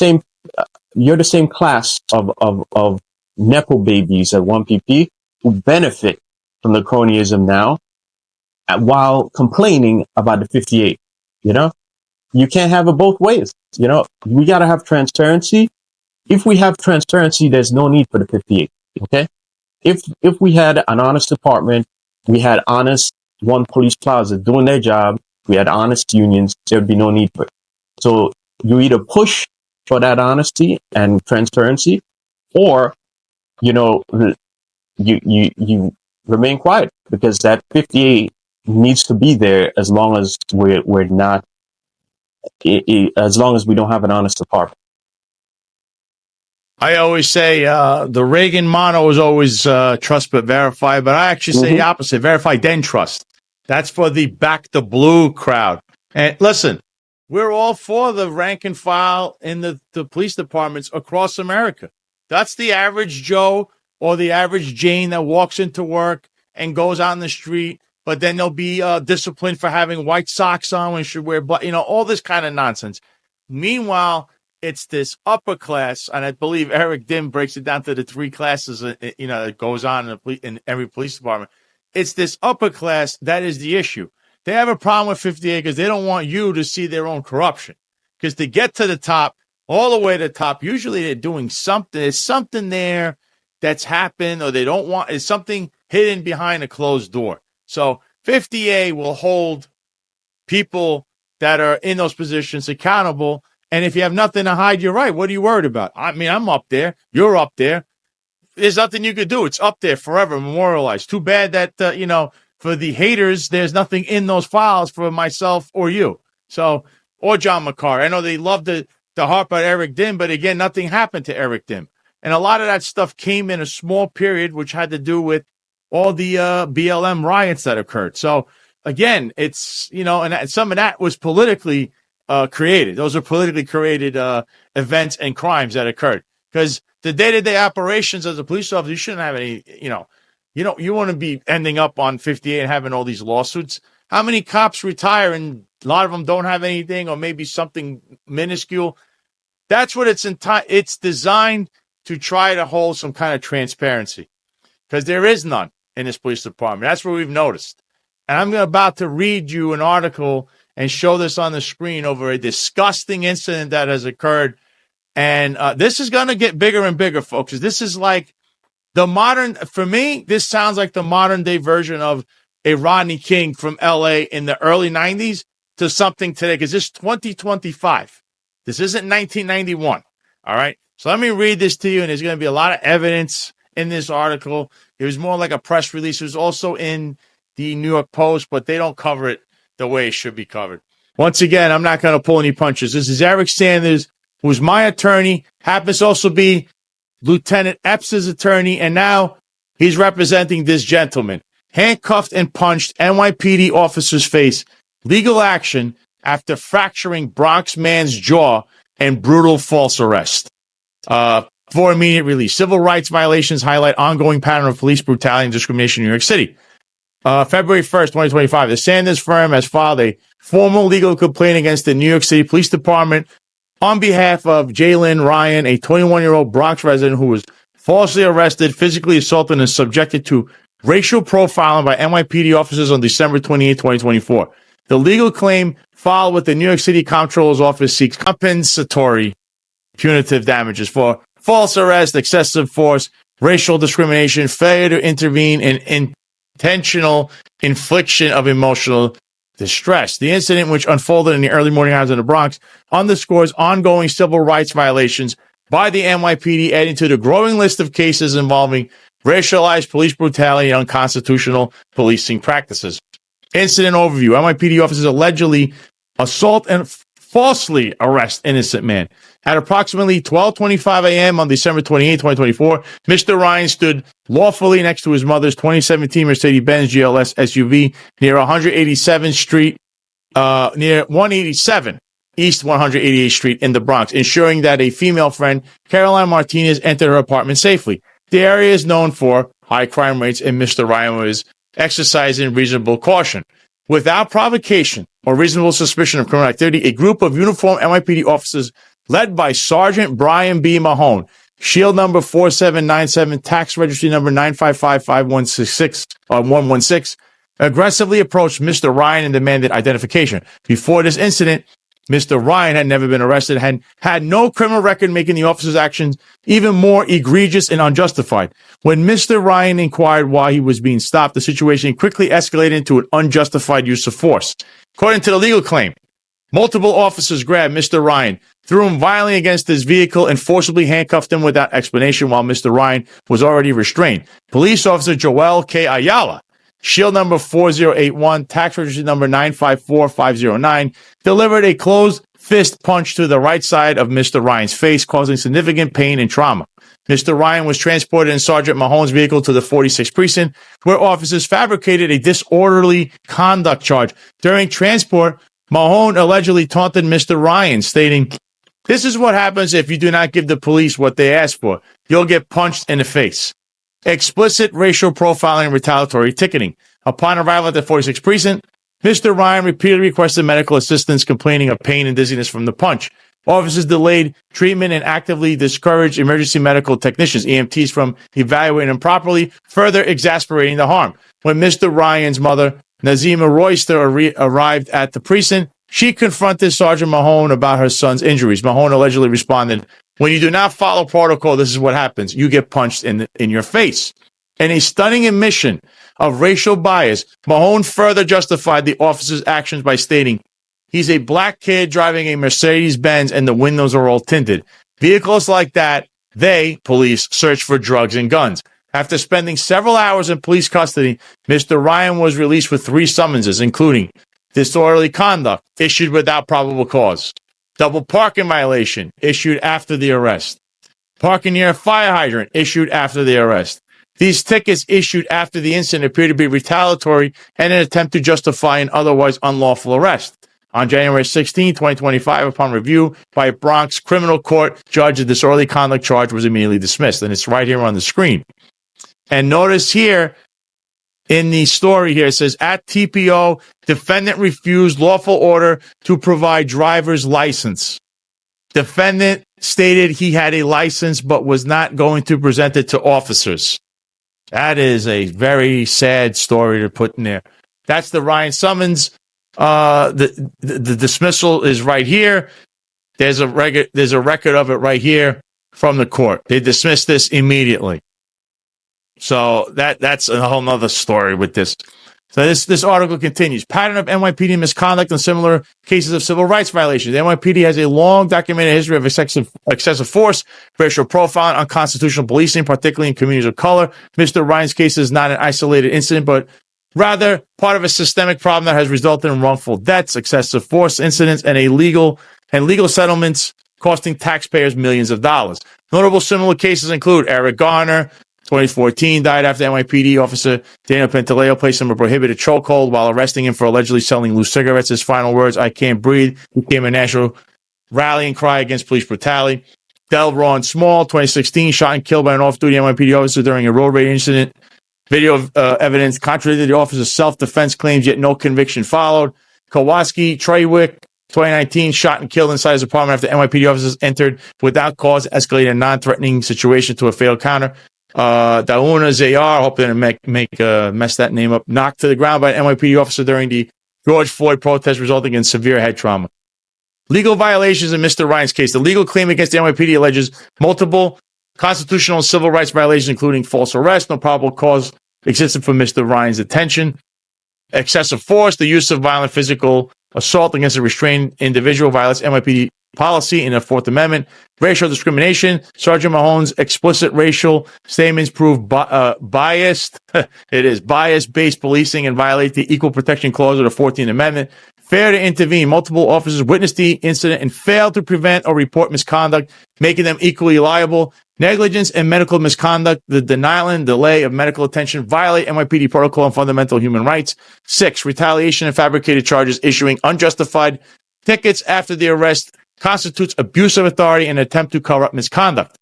same class of Nepo babies at 1PP who benefit from the cronyism now, while complaining about the 58. You can't have it both ways. We got to have transparency. If we have transparency, there's no need for the 58. Okay. If we had an honest department, we had honest one police plaza doing their job, we had honest unions, there'd be no need for it. So you either push for that honesty and transparency, or, you remain quiet, because that 58 needs to be there as long as we're not, as long as we don't have an honest department. I always say the Reagan motto is always trust but verify, but I actually say the opposite: verify then trust. That's for the back the blue crowd. And listen, we're all for the rank and file in the police departments across America. That's the average Joe or the average Jane that walks into work and goes out in the street, but then they'll be disciplined for having white socks on when should wear, all this kind of nonsense. Meanwhile, it's this upper class, and I believe Eric Dim breaks it down to the three classes, that goes on in every police department. It's this upper class that is the issue. They have a problem with 58 because they don't want you to see their own corruption. Because to get to the top, all the way to the top, usually they're doing something. There's something there that's happened, or they don't want, it's something hidden behind a closed door. So 50A will hold people that are in those positions accountable. And if you have nothing to hide, you're right. What are you worried about? I mean, I'm up there. You're up there. There's nothing you could do. It's up there forever, memorialized. Too bad that, for the haters, there's nothing in those files for myself or you. So, or John McCarr. I know they love to harp on Eric Dim, but again, nothing happened to Eric Dim. And a lot of that stuff came in a small period, which had to do with all the BLM riots that occurred. So, again, it's, and some of that was politically created. Those are politically created events and crimes that occurred. Because the day-to-day operations as a police officer, you shouldn't have any, you want to be ending up on 58 and having all these lawsuits. How many cops retire and a lot of them don't have anything or maybe something minuscule? That's what it's designed to try to hold some kind of transparency because there is none in this police department. That's what we've noticed. And I'm about to read you an article and show this on the screen over a disgusting incident that has occurred. And this is going to get bigger and bigger, folks. This is like for me, this sounds like the modern day version of a Rodney King from LA in the early 90s to something today, because this is 2025. This isn't 1991. All right. So let me read this to you. And there's going to be a lot of evidence in this article. It was more like a press release. It was also in the New York Post, but they don't cover it the way it should be covered. Once again, I'm not going to pull any punches. This is Eric Sanders, who's my attorney, happens to also be Lieutenant Epps' attorney, and now he's representing this gentleman. Handcuffed and punched, NYPD officers face legal action after fracturing Bronx man's jaw and brutal false arrest. For immediate release. Civil rights violations highlight ongoing pattern of police brutality and discrimination in New York City. February 1st, 2025, the Sanders firm has filed a formal legal complaint against the New York City Police Department on behalf of Jalen Ryan, a 21-year-old Bronx resident who was falsely arrested, physically assaulted, and subjected to racial profiling by NYPD officers on December 28, 2024. The legal claim filed with the New York City Comptroller's Office seeks compensatory punitive damages for false arrest, excessive force, racial discrimination, failure to intervene, and intentional infliction of emotional distress. The incident, which unfolded in the early morning hours in the Bronx, underscores ongoing civil rights violations by the NYPD, adding to the growing list of cases involving racialized police brutality and unconstitutional policing practices. Incident overview. NYPD officers allegedly assault and falsely arrest innocent man. At approximately 12:25 a.m. on December 28, 2024, Mr. Ryan stood lawfully next to his mother's 2017 Mercedes-Benz GLS SUV near 187th Street, near 187 East 188th Street in the Bronx, ensuring that a female friend, Caroline Martinez, entered her apartment safely. The area is known for high crime rates, and Mr. Ryan was exercising reasonable caution. Without provocation or reasonable suspicion of criminal activity, a group of uniformed NYPD officers led by Sergeant Brian B. Mahone, shield number 4797, tax registry number 9555166, aggressively approached Mr. Ryan and demanded identification. Before this incident, Mr. Ryan had never been arrested and had no criminal record, making the officer's actions even more egregious and unjustified. When Mr. Ryan inquired why he was being stopped, the situation quickly escalated into an unjustified use of force. According to the legal claim, multiple officers grabbed Mr. Ryan, threw him violently against his vehicle, and forcibly handcuffed him without explanation while Mr. Ryan was already restrained. Police officer Joel K. Ayala, shield number 4081, tax registry number 954509, delivered a closed fist punch to the right side of Mr. Ryan's face, causing significant pain and trauma. Mr. Ryan was transported in Sergeant Mahone's vehicle to the 46th precinct, where officers fabricated a disorderly conduct charge. During transport, Mahone allegedly taunted Mr. Ryan, stating, "This is what happens if you do not give the police what they ask for. You'll get punched in the face." Explicit racial profiling and retaliatory ticketing. Upon arrival at the 46th precinct, Mr. Ryan repeatedly requested medical assistance, complaining of pain and dizziness from the punch. Officers delayed treatment and actively discouraged emergency medical technicians, EMTs, from evaluating him properly, further exasperating the harm. When Mr. Ryan's mother, Nazima Royster, arrived at the precinct, she confronted Sergeant Mahone about her son's injuries. Mahone allegedly responded, "When you do not follow protocol, this is what happens. You get punched in your face." In a stunning admission of racial bias, Mahone further justified the officer's actions by stating, "He's a black kid driving a Mercedes-Benz and the windows are all tinted. Vehicles like that, police, search for drugs and guns." After spending several hours in police custody, Mr. Ryan was released with 3 summonses, including disorderly conduct, issued without probable cause; double parking violation, issued after the arrest; parking near a fire hydrant, issued after the arrest. These tickets issued after the incident appear to be retaliatory and an attempt to justify an otherwise unlawful arrest. On January 16, 2025, upon review by a Bronx criminal court judge, the disorderly conduct charge was immediately dismissed. And it's right here on the screen. And notice here in the story here, it says, at TPO, defendant refused lawful order to provide driver's license. Defendant stated he had a license but was not going to present it to officers. That is a very sad story to put in there. That's the Ryan summons. The dismissal is right here. There's a record of it right here from the court. They dismissed this immediately. So that's a whole nother story with this. So this article continues. Pattern of NYPD misconduct and similar cases of civil rights violations. The NYPD has a long documented history of excessive force, racial profiling, unconstitutional policing, particularly in communities of color. Mr. Ryan's case is not an isolated incident, but rather part of a systemic problem that has resulted in wrongful deaths, excessive force incidents, and legal settlements costing taxpayers millions of dollars. Notable similar cases include Eric Garner, 2014, died after NYPD officer Daniel Pantaleo placed him in a prohibited chokehold while arresting him for allegedly selling loose cigarettes. His final words, "I can't breathe," became a national rallying cry against police brutality. Delron Small, 2016, shot and killed by an off-duty NYPD officer during a road rage incident. Video of evidence contradicted the officer's self-defense claims, yet no conviction followed. Kowalski Treywick, 2019, shot and killed inside his apartment after NYPD officers entered without cause, escalating a non-threatening situation to a fatal counter. Dauna Zayar, hope they didn't mess that name up, knocked to the ground by an NYPD officer during the George Floyd protest, resulting in severe head trauma. Legal violations in Mr. Ryan's case. The legal claim against the NYPD alleges multiple constitutional and civil rights violations, including false arrest, no probable cause existed for Mr. Ryan's detention, excessive force, the use of violent physical assault against a restrained individual, violates NYPD policy in the Fourth Amendment, racial discrimination. Sergeant Mahone's explicit racial statements prove biased. It is bias-based policing and violate the Equal Protection Clause of the 14th Amendment. Fair to intervene. Multiple officers witnessed the incident and failed to prevent or report misconduct, making them equally liable. Negligence and medical misconduct. The denial and delay of medical attention violate NYPD protocol and fundamental human rights. 6, retaliation and fabricated charges. Issuing unjustified tickets after the arrest constitutes abuse of authority and attempt to cover up misconduct.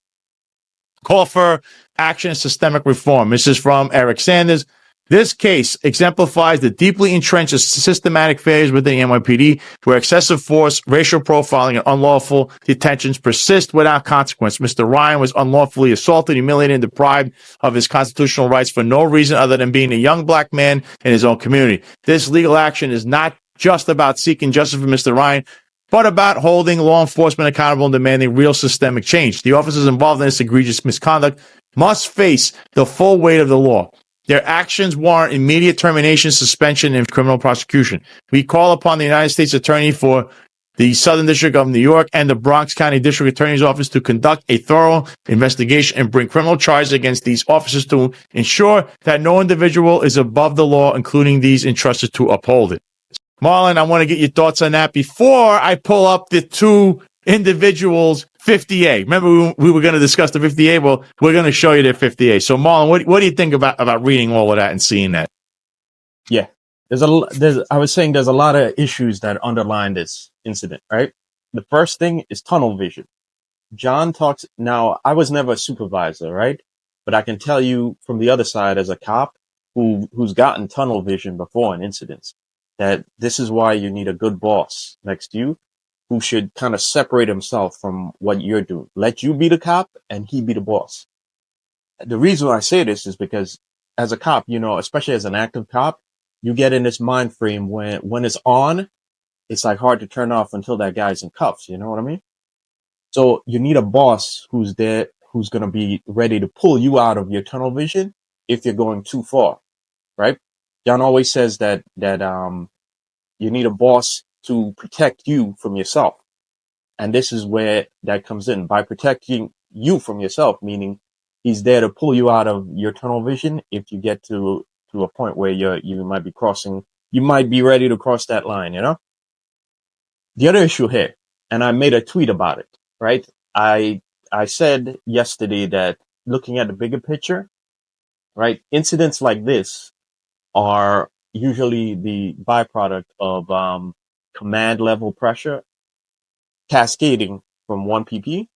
Call for action and systemic reform. This is from Eric Sanders. This case exemplifies the deeply entrenched systematic failures within the NYPD, where excessive force, racial profiling, and unlawful detentions persist without consequence. Mr. Ryan was unlawfully assaulted, humiliated, and deprived of his constitutional rights for no reason other than being a young black man in his own community. This legal action is not just about seeking justice for Mr. Ryan, but about holding law enforcement accountable and demanding real systemic change. The officers involved in this egregious misconduct must face the full weight of the law. Their actions warrant immediate termination, suspension, and criminal prosecution. We call upon the United States Attorney for the Southern District of New York and the Bronx County District Attorney's Office to conduct a thorough investigation and bring criminal charges against these officers to ensure that no individual is above the law, including these entrusted to uphold it. Marlon, I want to get your thoughts on that before I pull up the 2 individuals' 50A. Remember, we were going to discuss the 50A. Well, we're going to show you their 50A. So, Marlon, what do you think about reading all of that and seeing that? Yeah. I was saying there's a lot of issues that underline this incident, right? The first thing is tunnel vision. John talks, now I was never a supervisor, right? But I can tell you from the other side as a cop who's gotten tunnel vision before in incidents that this is why you need a good boss next to you who should kind of separate himself from what you're doing. Let you be the cop and he be the boss. The reason I say this is because as a cop, you know, especially as an active cop, you get in this mind frame when it's on, it's like hard to turn off until that guy's in cuffs. You know what I mean? So you need a boss who's there, who's going to be ready to pull you out of your tunnel vision if you're going too far, right? John always says that you need a boss to protect you from yourself. And this is where that comes in. By protecting you from yourself, meaning he's there to pull you out of your tunnel vision if you get to a point where you might be crossing, you might be ready to cross that line, you know? The other issue here, and I made a tweet about it, right? I said yesterday that looking at the bigger picture, right? Incidents like this are usually the byproduct of command level pressure cascading from 1 PP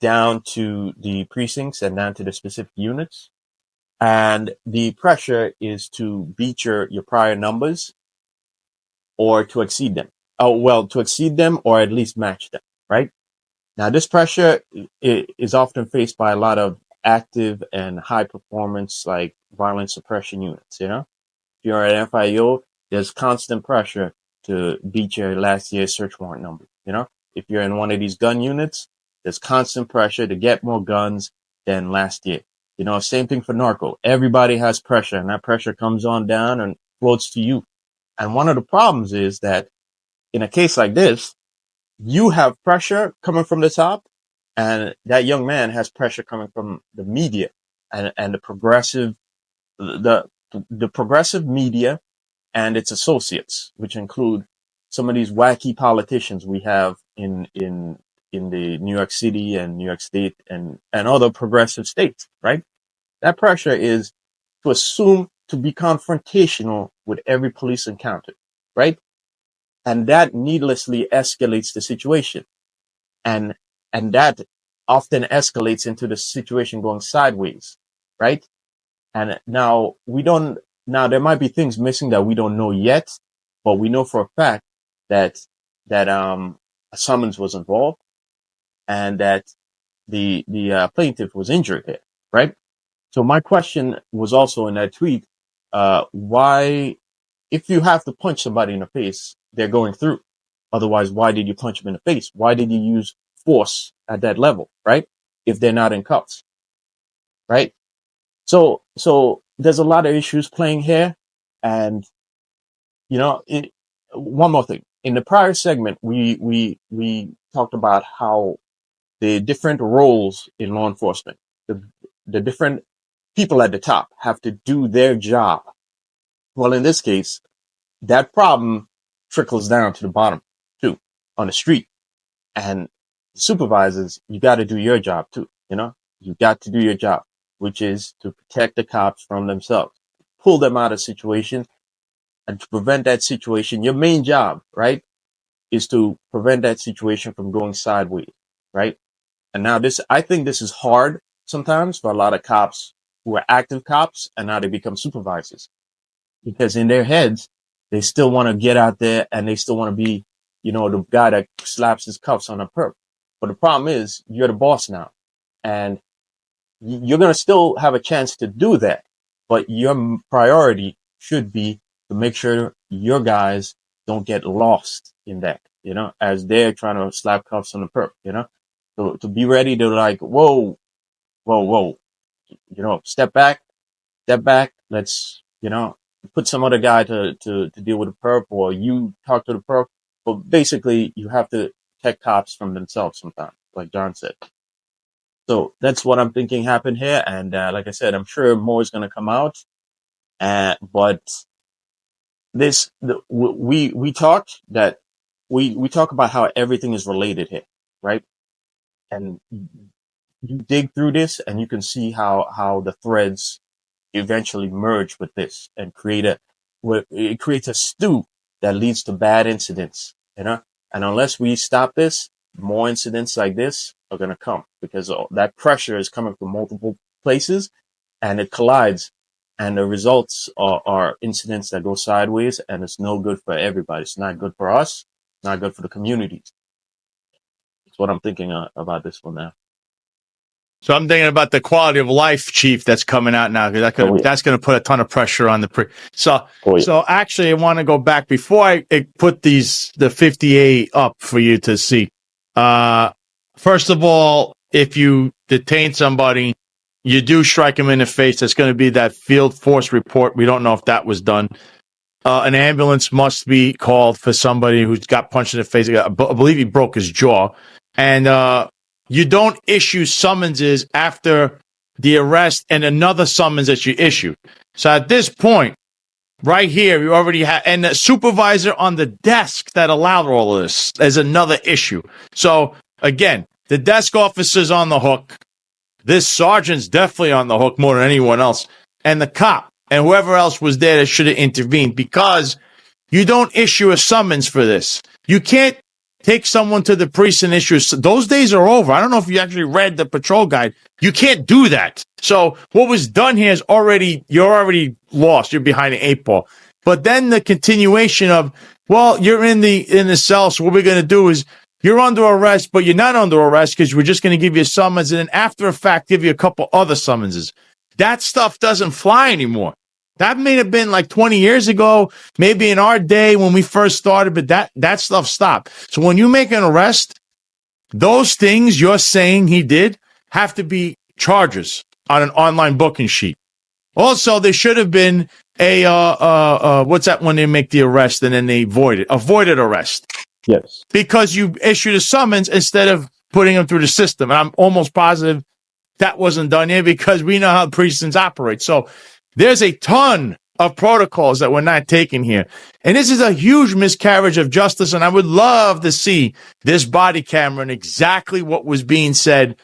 down to the precincts and down to the specific units. And the pressure is to beat your prior numbers or to exceed them. Oh, well, to exceed them or at least match them, right? Now, this pressure is often faced by a lot of active and high performance, like violence suppression units, you know? If you're at FIO, there's constant pressure to beat your last year's search warrant number, you know? If you're in one of these gun units, there's constant pressure to get more guns than last year. You know, same thing for narco. Everybody has pressure and that pressure comes on down and floats to you. And one of the problems is that in a case like this, you have pressure coming from the top and that young man has pressure coming from the media and the progressive media and its associates, which include some of these wacky politicians we have in the New York City and New York State and other progressive states, right? That pressure is to assume to be confrontational with every police encounter, right? And that needlessly escalates the situation. And that often escalates into the situation going sideways, right? And now there might be things missing that we don't know yet, but we know for a fact that a summons was involved and that the plaintiff was injured here, right? So my question was also in that tweet, why, if you have to punch somebody in the face, they're going through. Otherwise, why did you punch them in the face? Why did you use force at that level, right? If they're not in cuffs, right? So there's a lot of issues playing here. And, you know, one more thing. In the prior segment, we talked about how the different roles in law enforcement, the different people at the top have to do their job. Well, in this case, that problem trickles down to the bottom too, on the street. And supervisors, you got to do your job too. You know, you got to do your job, which is to protect the cops from themselves, pull them out of situations and to prevent that situation. Your main job, right, is to prevent that situation from going sideways, right? And now I think this is hard sometimes for a lot of cops who are active cops and now they become supervisors because in their heads, they still want to get out there and they still want to be, you know, the guy that slaps his cuffs on a perp. But the problem is you're the boss now and you're going to still have a chance to do that. But your priority should be to make sure your guys don't get lost in that, you know, as they're trying to slap cuffs on the perp, you know, so to be ready to like, whoa, you know, step back. Let's, you know, put some other guy to deal with the perp or you talk to the perp. But basically you have to protect cops from themselves sometimes, like John said. So that's what I'm thinking happened here. And like I said, I'm sure more is going to come out. But we talked that we talk about how everything is related here, right? And you dig through this and you can see how the threads eventually merge with this and create it creates a stew that leads to bad incidents, you know. And unless we stop this, more incidents like this are going to come because that pressure is coming from multiple places and it collides. And the results are incidents that go sideways, and it's no good for everybody. It's not good for us, not good for the communities. That's what I'm thinking about this one now. So I'm thinking about the quality of life, Chief, that's coming out now. That's going to put a ton of pressure on the So actually, I want to go back before I put the 58 up for you to see. First of all, if you detain somebody, you do strike them in the face. That's going to be that field force report. We don't know if that was done. An ambulance must be called for somebody who's got punched in the face. I believe he broke his jaw. And you don't issue summonses after the arrest and another summons that you issued. So at this point, right here, you already have, and the supervisor on the desk that allowed all of this is another issue. So again, the desk officer's on the hook. This sergeant's definitely on the hook more than anyone else. And the cop and whoever else was there that should have intervened, because you don't issue a summons for this. You can't take someone to the precinct and issue. Those days are over. I don't know if you actually read the patrol guide. You can't do that. So what was done here is you're already lost. You're behind the 8 ball. But then the continuation of, well, you're in the cell. So what we're going to do is you're under arrest, but you're not under arrest because we're just going to give you a summons and then after a fact, give you a couple other summonses. That stuff doesn't fly anymore. That may have been like 20 years ago, maybe in our day when we first started, but that stuff stopped. So when you make an arrest, those things you're saying he did have to be charges on an online booking sheet. Also, there should have been what's that when they make the arrest and then they void it? A voided arrest. Yes. Because you issued a summons instead of putting them through the system. And I'm almost positive that wasn't done here because we know how precincts operate. So there's a ton of protocols that were not taken here. And this is a huge miscarriage of justice. And I would love to see this body camera and exactly what was being said,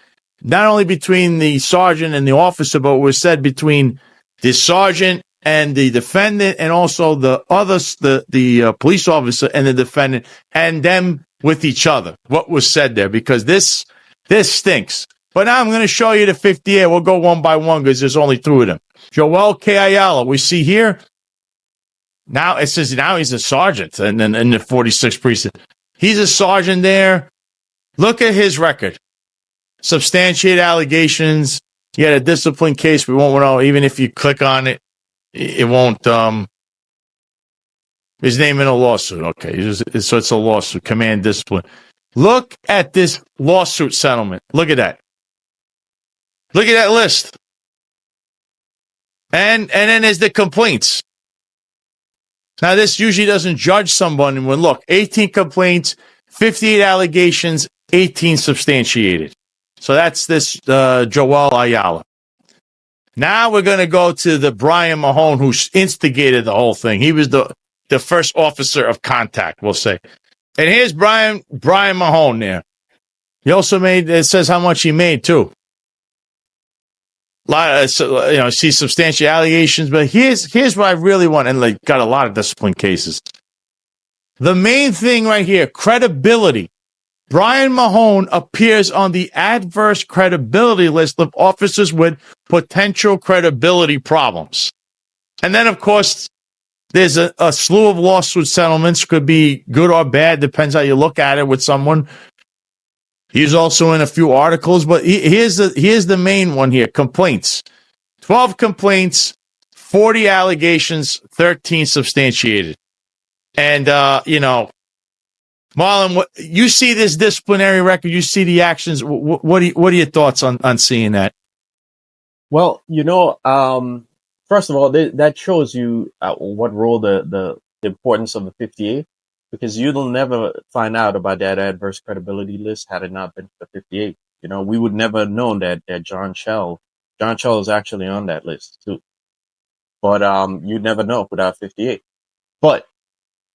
not only between the sergeant and the officer, but what was said between the sergeant and the defendant and also the others, the police officer and the defendant and them with each other. What was said there, because this stinks. But now I'm going to show you the 58. We'll go one by one because there's only 2 of them. Joel K. Ayala, we see here. Now it says now he's a sergeant and then in the 46th precinct. He's a sergeant there. Look at his record. Substantiate allegations. He had a discipline case. We won't know. Even if you click on it, it won't. His name in a lawsuit. Okay. So it's a lawsuit. Command discipline. Look at this lawsuit settlement. Look at that. Look at that list. And then there's the complaints. Now, this usually doesn't judge someone when, look, 18 complaints, 58 allegations, 18 substantiated. So that's this Joel Ayala. Now we're going to go to the Brian Mahone, who instigated the whole thing. He was the first officer of contact, we'll say. And here's Brian Mahone there. He also it says how much he made, too. See substantial allegations, but here's what I really want, and got a lot of discipline cases. The main thing right here, credibility. Brian Mahone appears on the adverse credibility list of officers with potential credibility problems. And then, of course, there's a slew of lawsuit settlements, could be good or bad, depends how you look at it with someone. He's also in a few articles, but here's the main one here. Complaints. 12 complaints, 40 allegations, 13 substantiated. And, Marlon, you see this disciplinary record, you see the actions. What are your thoughts on seeing that? Well, first of all, that shows you what role the importance of the 58. Because you'll never find out about that adverse credibility list had it not been for the 58. We would never have known that John Schell is actually on that list too. But you'd never know without 58. But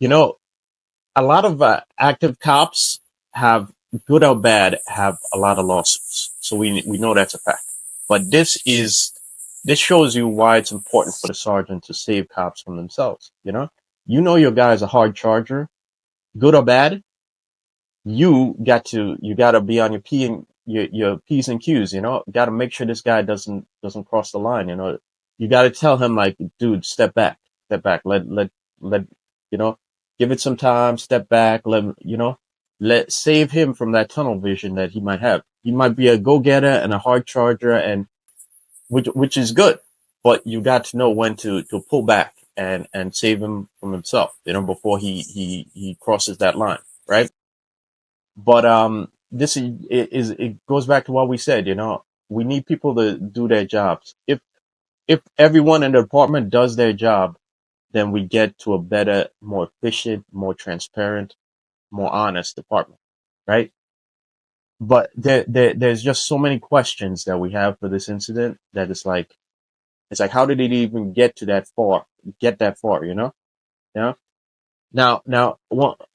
a lot of active cops have, good or bad, have a lot of lawsuits. So we know that's a fact. But this is this shows you why it's important for the sergeant to save cops from themselves. You know your guy's a hard charger, good or bad. You got to be on your P's and Q's. Got to make sure this guy doesn't cross the line. You got to tell him like, dude, step back, let give it some time, step back, let save him from that tunnel vision that he might have. He might be a go-getter and a hard charger, and which is good, but you got to know when to pull back and save him from himself, before he crosses that line, right? But this is it goes back to what we said. We need people to do their jobs. If everyone in the department does their job, then we get to a better, more efficient, more transparent, more honest department, right? But there's just so many questions that we have for this incident that it's like, how did it even get that far? Yeah. Now,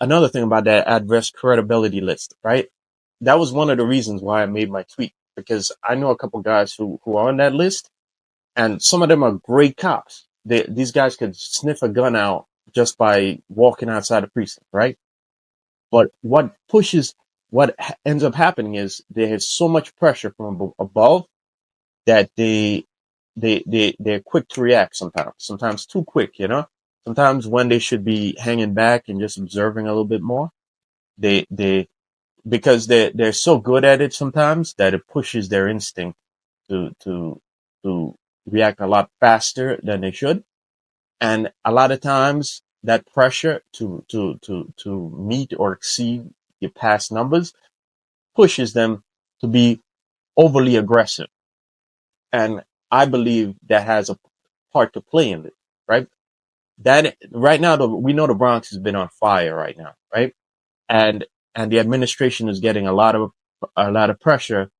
another thing about that adverse credibility list, right? That was one of the reasons why I made my tweet, because I know a couple guys who are on that list, and some of them are great cops. These guys could sniff a gun out just by walking outside a precinct, right? But what ends up happening is there is so much pressure from above that they're quick to react sometimes too quick, sometimes when they should be hanging back and just observing a little bit more, because they're so good at it sometimes that it pushes their instinct to react a lot faster than they should. And a lot of times that pressure to meet or exceed your past numbers pushes them to be overly aggressive. And I believe that has a part to play in it, right? That right now, we know the Bronx has been on fire right now, right? And the administration is getting a lot of pressure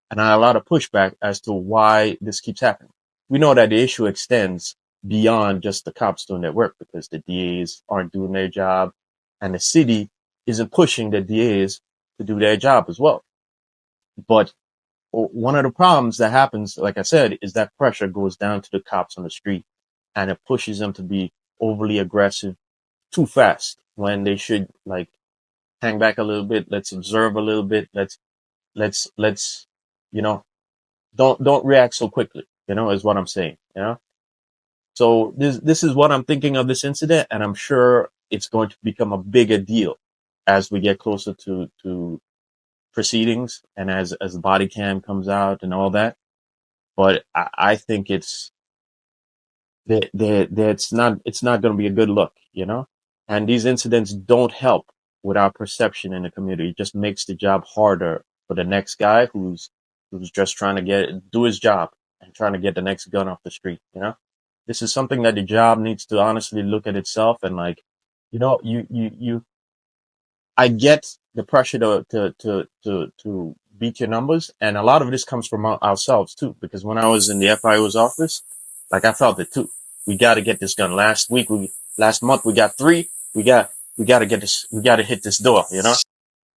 and a lot of pushback as to why this keeps happening. We know that the issue extends beyond just the cops doing their work, because the DAs aren't doing their job and the city isn't pushing the DAs to do their job as well. But one of the problems that happens, like I said, is that pressure goes down to the cops on the street, and it pushes them to be overly aggressive too fast when they should hang back a little bit. Let's observe a little bit. Let's don't react so quickly, is what I'm saying, So this is what I'm thinking of this incident, and I'm sure it's going to become a bigger deal as we get closer to proceedings and as the body cam comes out and all that. But I think it's not going to be a good look, and these incidents don't help with our perception in the community. It just makes the job harder for the next guy who's just trying to do his job and trying to get the next gun off the street. This is something that the job needs to honestly look at itself and I get the pressure to beat your numbers, and a lot of this comes from ourselves too. Because when I was in the FIO's office, I felt it too. We got to get this gun. Last month we got 3. We got to get this. We got to hit this door,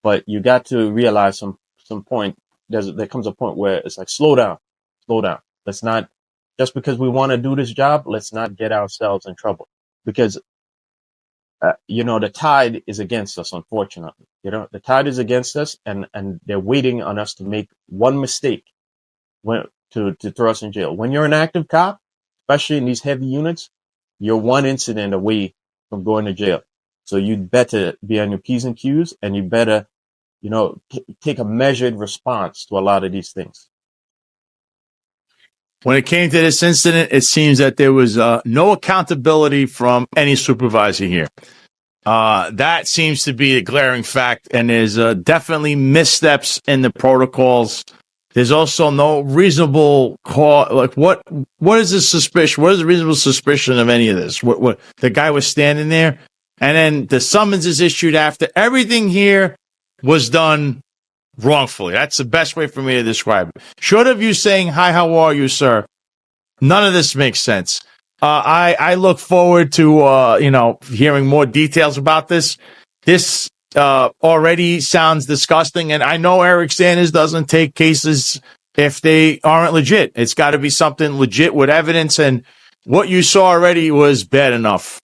But you got to realize some point. There comes a point where it's like, slow down. Let's not, just because we want to do this job, let's not get ourselves in trouble, because the tide is against us, unfortunately. The tide is against us, and they're waiting on us to make one mistake to throw us in jail. When you're an active cop, especially in these heavy units, you're one incident away from going to jail. So you'd better be on your P's and Q's, and you better, take a measured response to a lot of these things. When it came to this incident, it seems that there was no accountability from any supervisor here. That seems to be a glaring fact, and there's definitely missteps in the protocols. There's also no reasonable call. What is the suspicion? What is the reasonable suspicion of any of this? What the guy was standing there, and then the summons is issued after everything here was done wrongfully. That's the best way for me to describe it. Short of you saying, "Hi, how are you, sir?" None of this makes sense. I look forward to, hearing more details about this. This already sounds disgusting, and I know Eric Sanders doesn't take cases if they aren't legit. It's got to be something legit with evidence, and what you saw already was bad enough.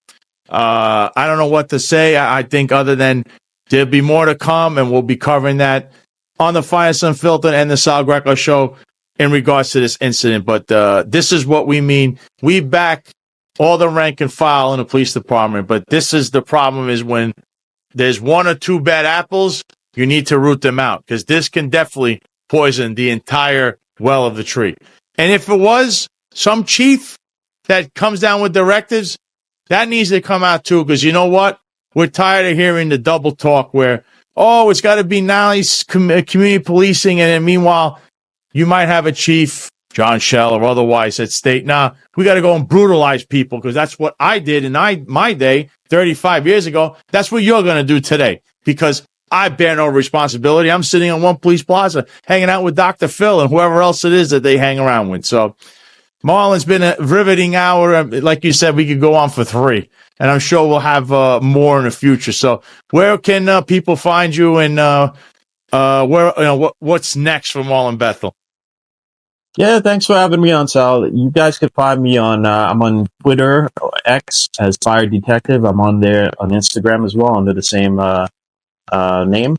I don't know what to say. I think other than there'll be more to come, and we'll be covering that on the Finest Unfiltered and the Sal Greco Show in regards to this incident. But this is what we mean. We back all the rank and file in the police department, but this is the problem, is when there's one or two bad apples, you need to root them out, because this can definitely poison the entire well of the tree. And if it was some chief that comes down with directives, that needs to come out too, because you know what? We're tired of hearing the double talk where, oh, it's got to be nice community policing, and then meanwhile, you might have a chief, John Shell or otherwise, at state, nah, we got to go and brutalize people, because that's what I did in my day 35 years ago. That's what you're going to do today, because I bear no responsibility. I'm sitting on One Police Plaza hanging out with Dr. Phil and whoever else it is that they hang around with. So, Marlon's been a riveting hour. Like you said, we could go on for 3, and I'm sure we'll have more in the future. So, where can people find you, and what's next for Marlon Bethel? Yeah, thanks for having me on, Sal. You guys can find me on, I'm on Twitter, or X, as Fire Detective. I'm on there on Instagram as well, under the same name.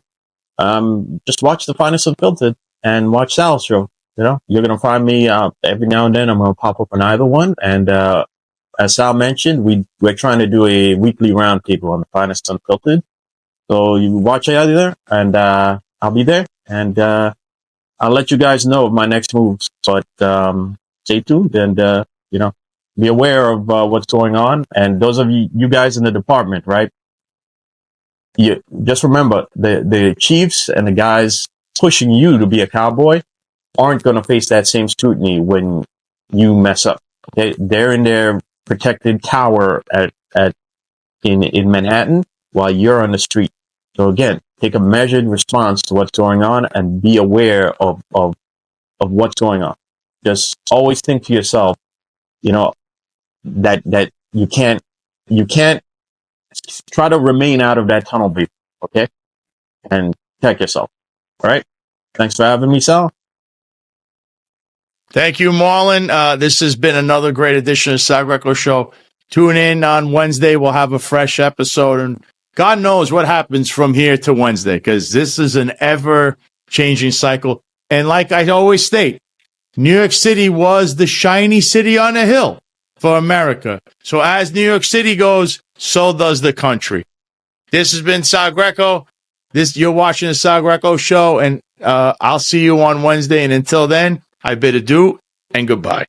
Just watch the Finest Unfiltered and watch Sal's show. You know, you're going to find me every now and then. I'm going to pop up on either one. And as Sal mentioned, we're trying to do a weekly roundtable on the Finest Unfiltered. So you watch either, and I'll be there. And I'll let you guys know of my next moves, but stay tuned and be aware of what's going on. And those of you guys in the department, right? You just remember the chiefs and the guys pushing you to be a cowboy aren't going to face that same scrutiny when you mess up. Okay, they're in their protected tower in Manhattan while you're on the street. So again, take a measured response to what's going on and be aware of what's going on. Just always think to yourself, that you can't try to remain out of that tunnel vision, okay? And protect yourself. All right. Thanks for having me, Sal. Thank you, Marlon. This has been another great edition of Sal Greco Show. Tune in on Wednesday. We'll have a fresh episode, and God knows what happens from here to Wednesday, because this is an ever-changing cycle. And like I always state, New York City was the shiny city on the hill for America. So as New York City goes, so does the country. This has been Sal Greco. You're watching the Sal Greco Show, and I'll see you on Wednesday. And until then, I bid adieu and goodbye.